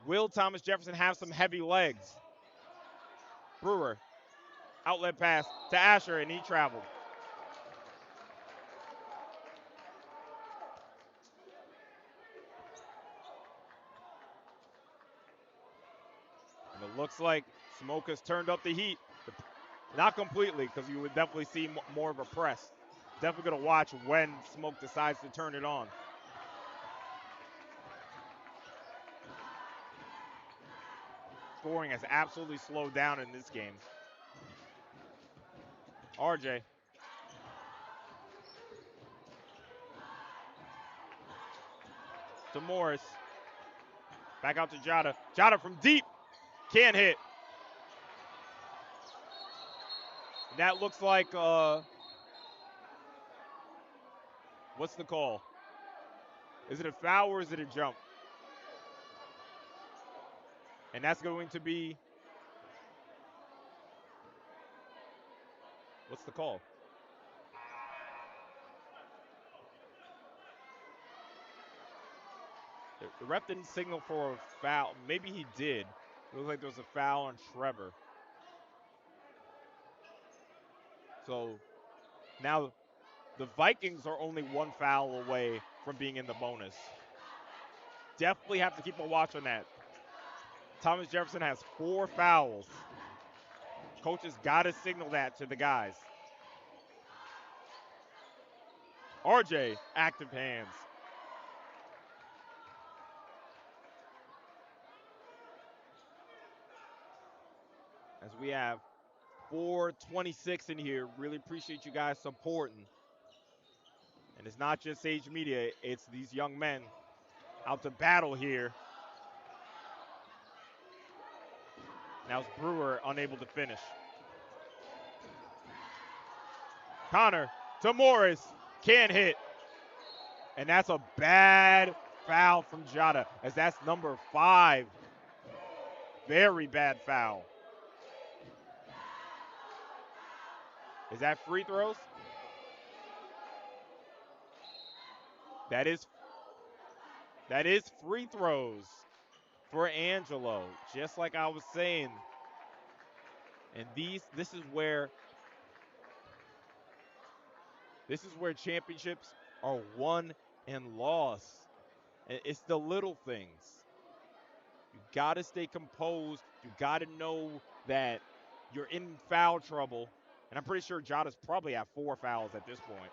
Will Thomas Jefferson have some heavy legs? Brewer, outlet pass to Asher, and he traveled. And it looks like Smoke has turned up the heat. Not completely, because you would definitely see more of a press. Definitely going to watch when Smoke decides to turn it on. Scoring has absolutely slowed down in this game. RJ to Morris. Back out to Jada. Jada from deep. Can't hit. That looks like, what's the call? Is it a foul or is it a jump? And that's going to be, what's the call? The ref didn't signal for a foul. Maybe he did. It looks like there was a foul on Trevor. So now the Vikings are only one foul away from being in the bonus. Definitely have to keep a watch on that. Thomas Jefferson has 4 fouls. Coaches got to signal that to the guys. RJ, active hands. As we have 4:26 in here. Really appreciate you guys supporting. And it's not just Sage Media, it's these young men out to battle here. Now it's Brewer unable to finish. Connor to Morris. Can't hit. And that's a bad foul from Jada, as that's number 5. Very bad foul. Is that free throws? That is free throws for Angelo, just like I was saying. And this is where championships are won and lost. And it's the little things. You got to stay composed. You got to know that you're in foul trouble. And I'm pretty sure Jada's probably at 4 fouls at this point.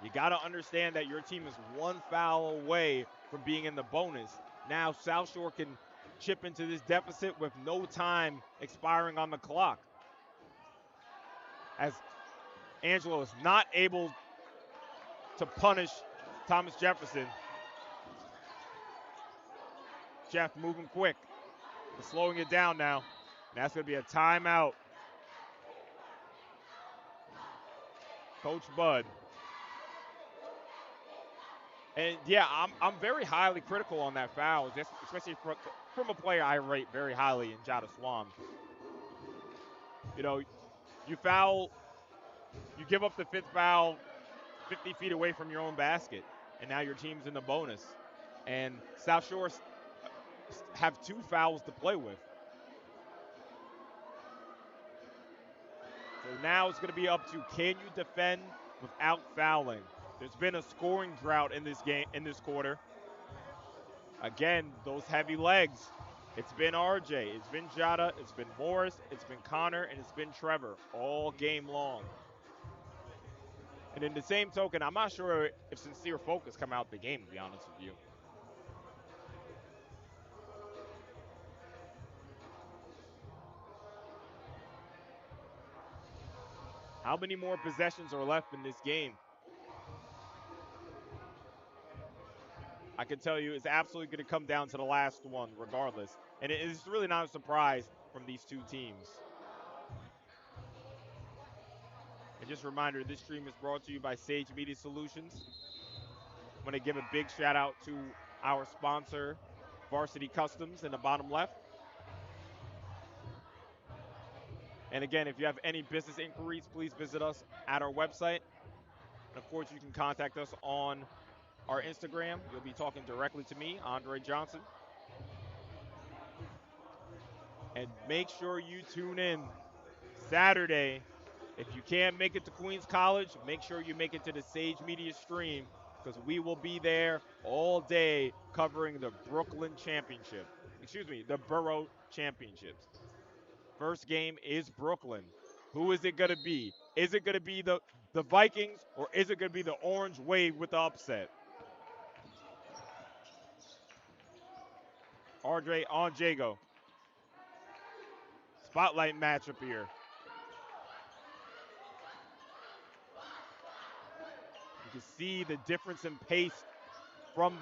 You got to understand that your team is 1 foul away from being in the bonus. Now South Shore can chip into this deficit with no time expiring on the clock. As Angelo is not able to punish Thomas Jefferson. Jeff moving quick. They're slowing it down now. And that's going to be a timeout. Coach Bud. And yeah, I'm very highly critical on that foul, especially from a player I rate very highly in Jada Swam. You know, you foul, you give up the 5th foul 50 feet away from your own basket, and now your team's in the bonus. And South Shore have 2 fouls to play with. So now it's going to be up to, can you defend without fouling? There's been a scoring drought in this game, in this quarter. Again, those heavy legs. It's been RJ, it's been Jada, it's been Morris, it's been Connor, and it's been Trevor all game long. And in the same token, I'm not sure if Sincere Folk has come out the game, to be honest with you. How many more possessions are left in this game? I can tell you it's absolutely going to come down to the last one regardless. And it is really not a surprise from these 2 teams. And just a reminder, this stream is brought to you by Sage Media Solutions. I want to give a big shout out to our sponsor, Varsity Customs, in the bottom left. And again, if you have any business inquiries, please visit us at our website. And of course, you can contact us on our Instagram. You'll be talking directly to me, Andre Johnson. And make sure you tune in Saturday. If you can't make it to Queens College, make sure you make it to the Sage Media stream, because we will be there all day covering the Brooklyn Championship. Excuse me, the Borough Championships. First game is Brooklyn. Who is it going to be? Is it going to be the Vikings, or is it going to be the Orange Wave with the upset? RJ on Jago. Spotlight matchup here. You can see the difference in pace from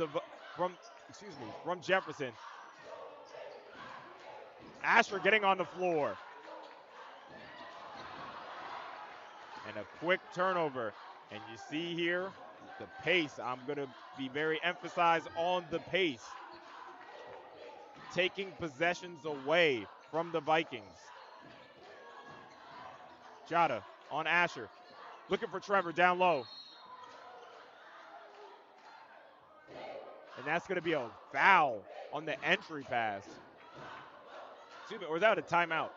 from Jefferson. Asher getting on the floor. And a quick turnover. And you see here the pace. I'm going to be very emphasized on the pace. Taking possessions away from the Vikings. Jada on Asher. Looking for Trevor down low. And that's going to be a foul on the entry pass. Excuse me, or is that a timeout?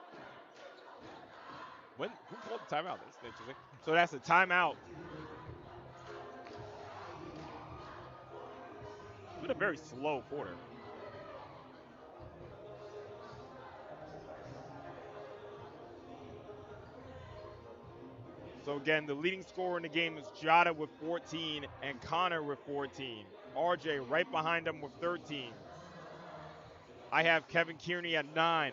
Who called the timeout? That's interesting. So that's a timeout. It's been a very slow quarter. So again, the leading scorer in the game is Jada with 14 and Connor with 14. RJ right behind him with 13. I have Kevin Kearney at 9.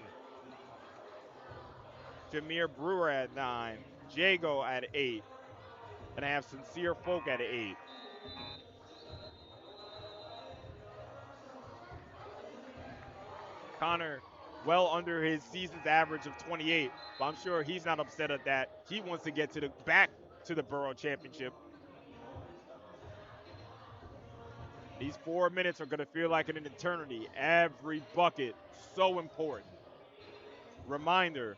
Jameer Brewer at 9. Jago at 8. And I have Sincere Folk at 8. Connor well under his season's average of 28, but I'm sure he's not upset at that. He wants to get back to the Borough Championship. These 4 minutes are going to feel like an eternity. Every bucket, so important. Reminder,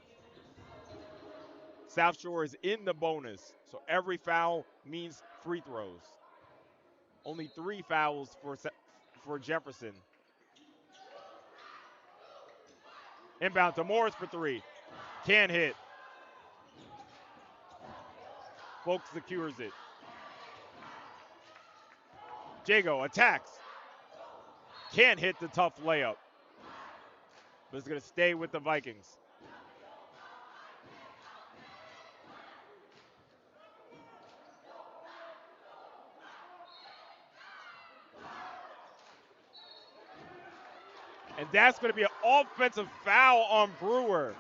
South Shore is in the bonus, so every foul means free throws. Only 3 fouls for Jefferson. Inbound to Morris for 3. Can't hit. Folk secures it. Jago attacks. Can't hit the tough layup. But it's going to stay with the Vikings. And that's going to be an offensive foul on Brewer.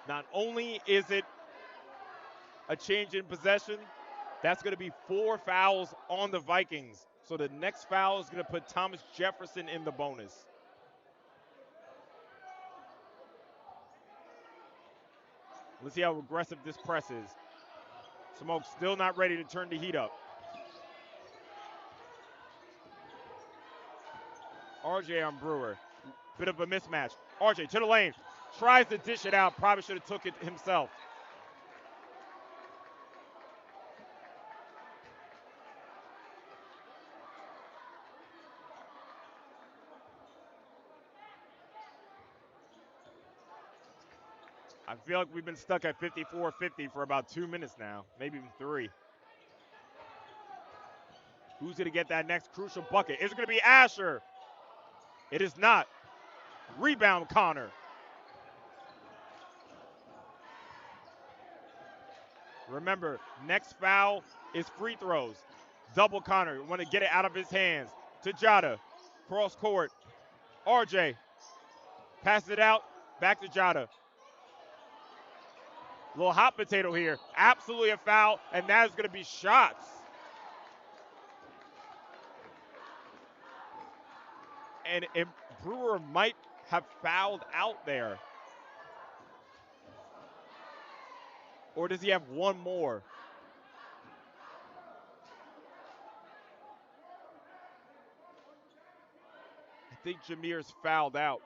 Not only is it a change in possession, that's going to be 4 fouls on the Vikings. So the next foul is going to put Thomas Jefferson in the bonus. Let's see how aggressive this press is. Smoke still not ready to turn the heat up. RJ on Brewer. Bit of a mismatch. RJ to the lane. Tries to dish it out. Probably should have took it himself. I feel like we've been stuck at 54-50 for about 2 minutes now, maybe even 3. Who's going to get that next crucial bucket? Is it going to be Asher? It is not. Rebound, Connor. Remember, next foul is free throws. Double Connor. Want to get it out of his hands. To Jada. Cross court. RJ. Passes it out. Back to Jada. Little hot potato here. Absolutely a foul, and that is going to be shots. And Brewer might have fouled out there. Or does he have one more? I think Jameer's fouled out.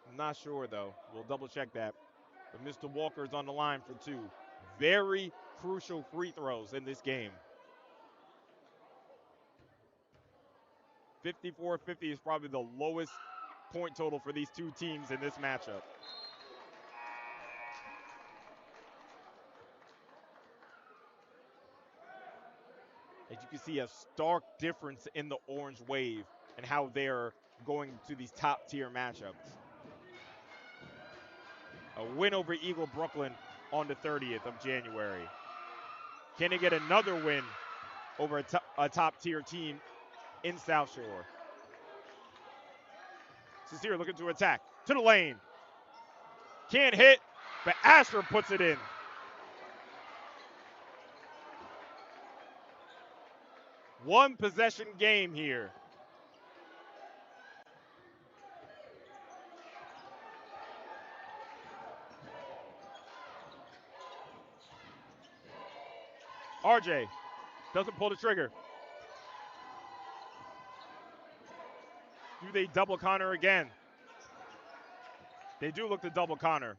I'm not sure, though. We'll double check that. But Mr. Walker's on the line for 2. Very crucial free throws in this game. 54-50 is probably the lowest point total for these 2 teams in this matchup. As you can see, a stark difference in the Orange Wave and how they're going to these top-tier matchups. A win over Eagle Brooklyn on the 30th of January. Can they get another win over a top-tier team in South Shore? Sincere looking to attack. To the lane. Can't hit, but Asher puts it in. One possession game here. RJ doesn't pull the trigger. Do they double Connor again? They do look to double Connor.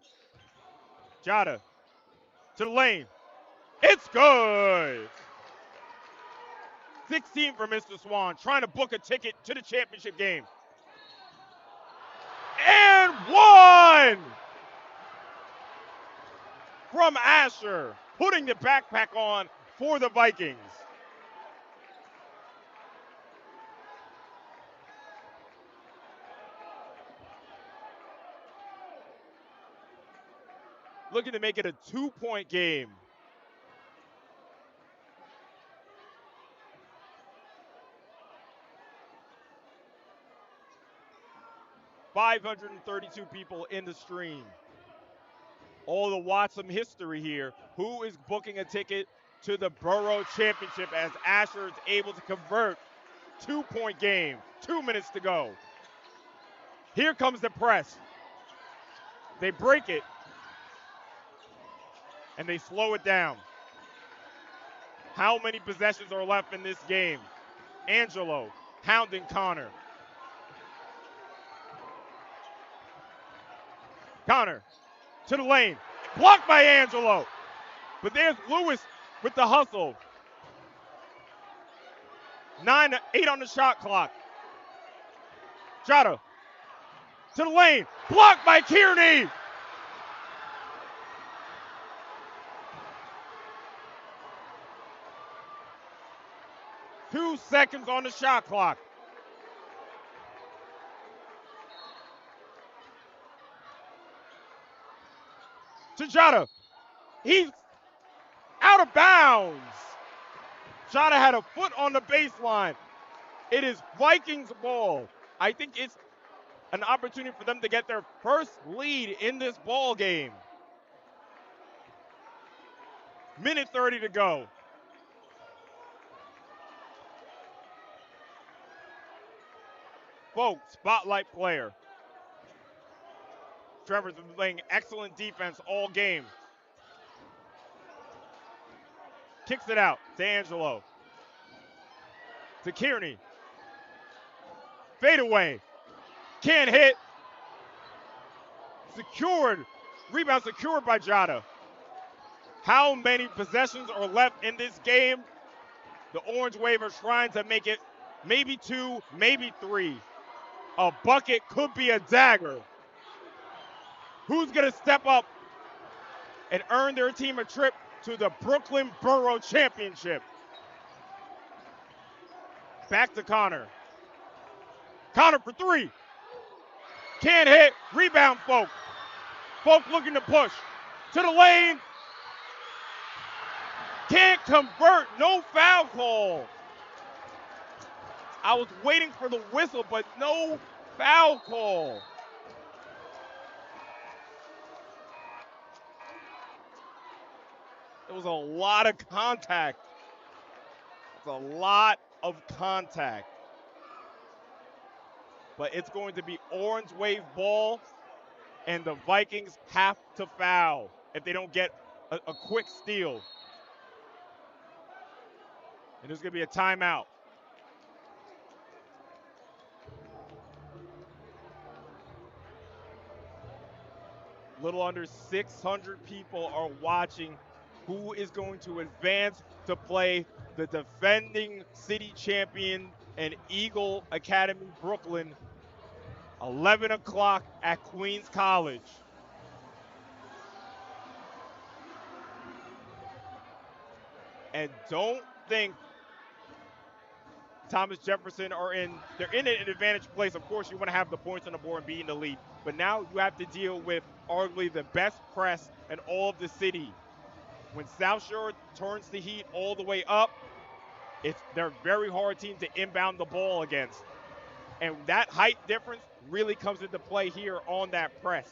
Jada to the lane. It's good. 16 for Mr. Swan, trying to book a ticket to the championship game. And one from Asher, putting the backpack on for the Vikings. Looking to make it a 2-point game. $532 people in the stream. All the Watson history here. Who is booking a ticket to the Borough Championship as Asher is able to convert? 2-point game. 2 minutes to go. Here comes the press. They break it. And they slow it down. How many possessions are left in this game? Angelo hounding Connor. Connor to the lane. Blocked by Angelo. But there's Lewis with the hustle. 8 on the shot clock. Jada to the lane. Blocked by Kearney. Two seconds on the shot clock. To Jada. He's out of bounds. Jada had a foot on the baseline. It is Vikings ball. I think it's an opportunity for them to get their first lead in this ball game. Minute 30 to go. Folk, spotlight player. Trevor's been playing excellent defense all game. Kicks it out to Angelo. To Kearney. Fade away. Can't hit. Secured. Rebound secured by Jada. How many possessions are left in this game? The Orange Wave are trying to make it maybe 2, maybe 3. A bucket could be a dagger. Who's going to step up and earn their team a trip to the Brooklyn Borough Championship? Back to Connor. Connor for 3. Can't hit. Rebound, Folk. Folk looking to push. To the lane. Can't convert. No foul call. I was waiting for the whistle, but no foul call. There was a lot of contact. It's a lot of contact. But it's going to be Orange Wave ball, and the Vikings have to foul if they don't get a quick steal. And there's going to be a timeout. Little under 600 people are watching. Who is going to advance to play the defending city champion and Eagle Academy Brooklyn? 11 o'clock at Queens College. And don't think Thomas Jefferson they're in an advantage place. Of course, you want to have the points on the board and be in the lead. But now you have to deal with arguably the best press in all of the city. When South Shore turns the heat all the way up, they're a very hard team to inbound the ball against. And that height difference really comes into play here on that press.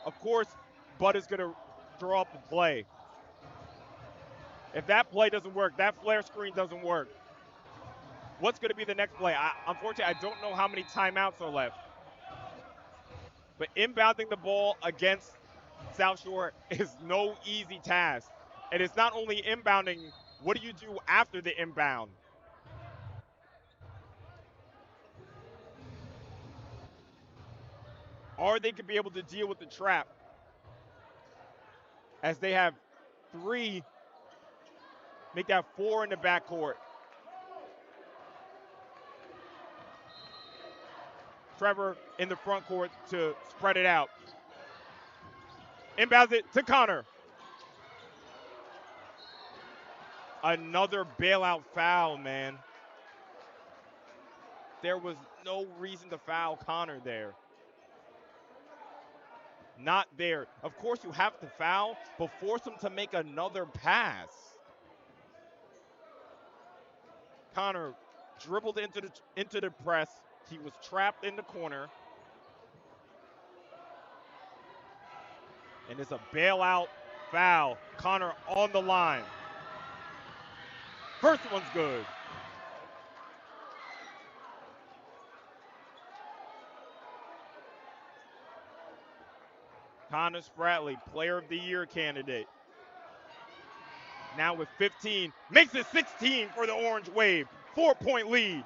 Of course, Bud is going to draw up a play. If that play doesn't work, that flare screen doesn't work, what's going to be the next play? Unfortunately, I don't know how many timeouts are left. But inbounding the ball against South Shore is no easy task. And it's not only inbounding, what do you do after the inbound? Are they going to be able to deal with the trap as they have three, make that four in the backcourt? Trevor in the front court to spread it out. Inbounds it to Connor. Another bailout foul, man. There was no reason to foul Connor there. Not there. Of course, you have to foul, but force him to make another pass. Connor dribbled into the press. He was trapped in the corner. And it's a bailout foul. Connor on the line. First one's good. Connor Spratley, Player of the Year candidate. Now with 15, makes it 16 for the Orange Wave. 4-point lead.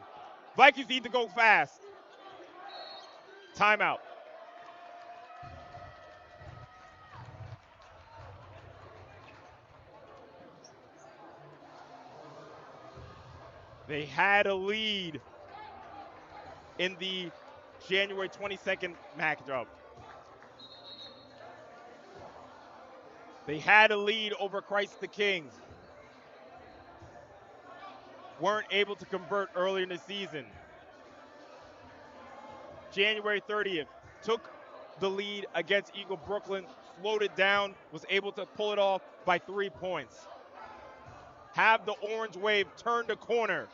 Vikings need to go fast. Timeout. They had a lead in the January 22nd matchup. They had a lead over Christ the King. Weren't able to convert early in the season. January 30th, took the lead against Eagle Brooklyn, slowed it down, was able to pull it off by 3 points. Have the Orange Wave turn the corner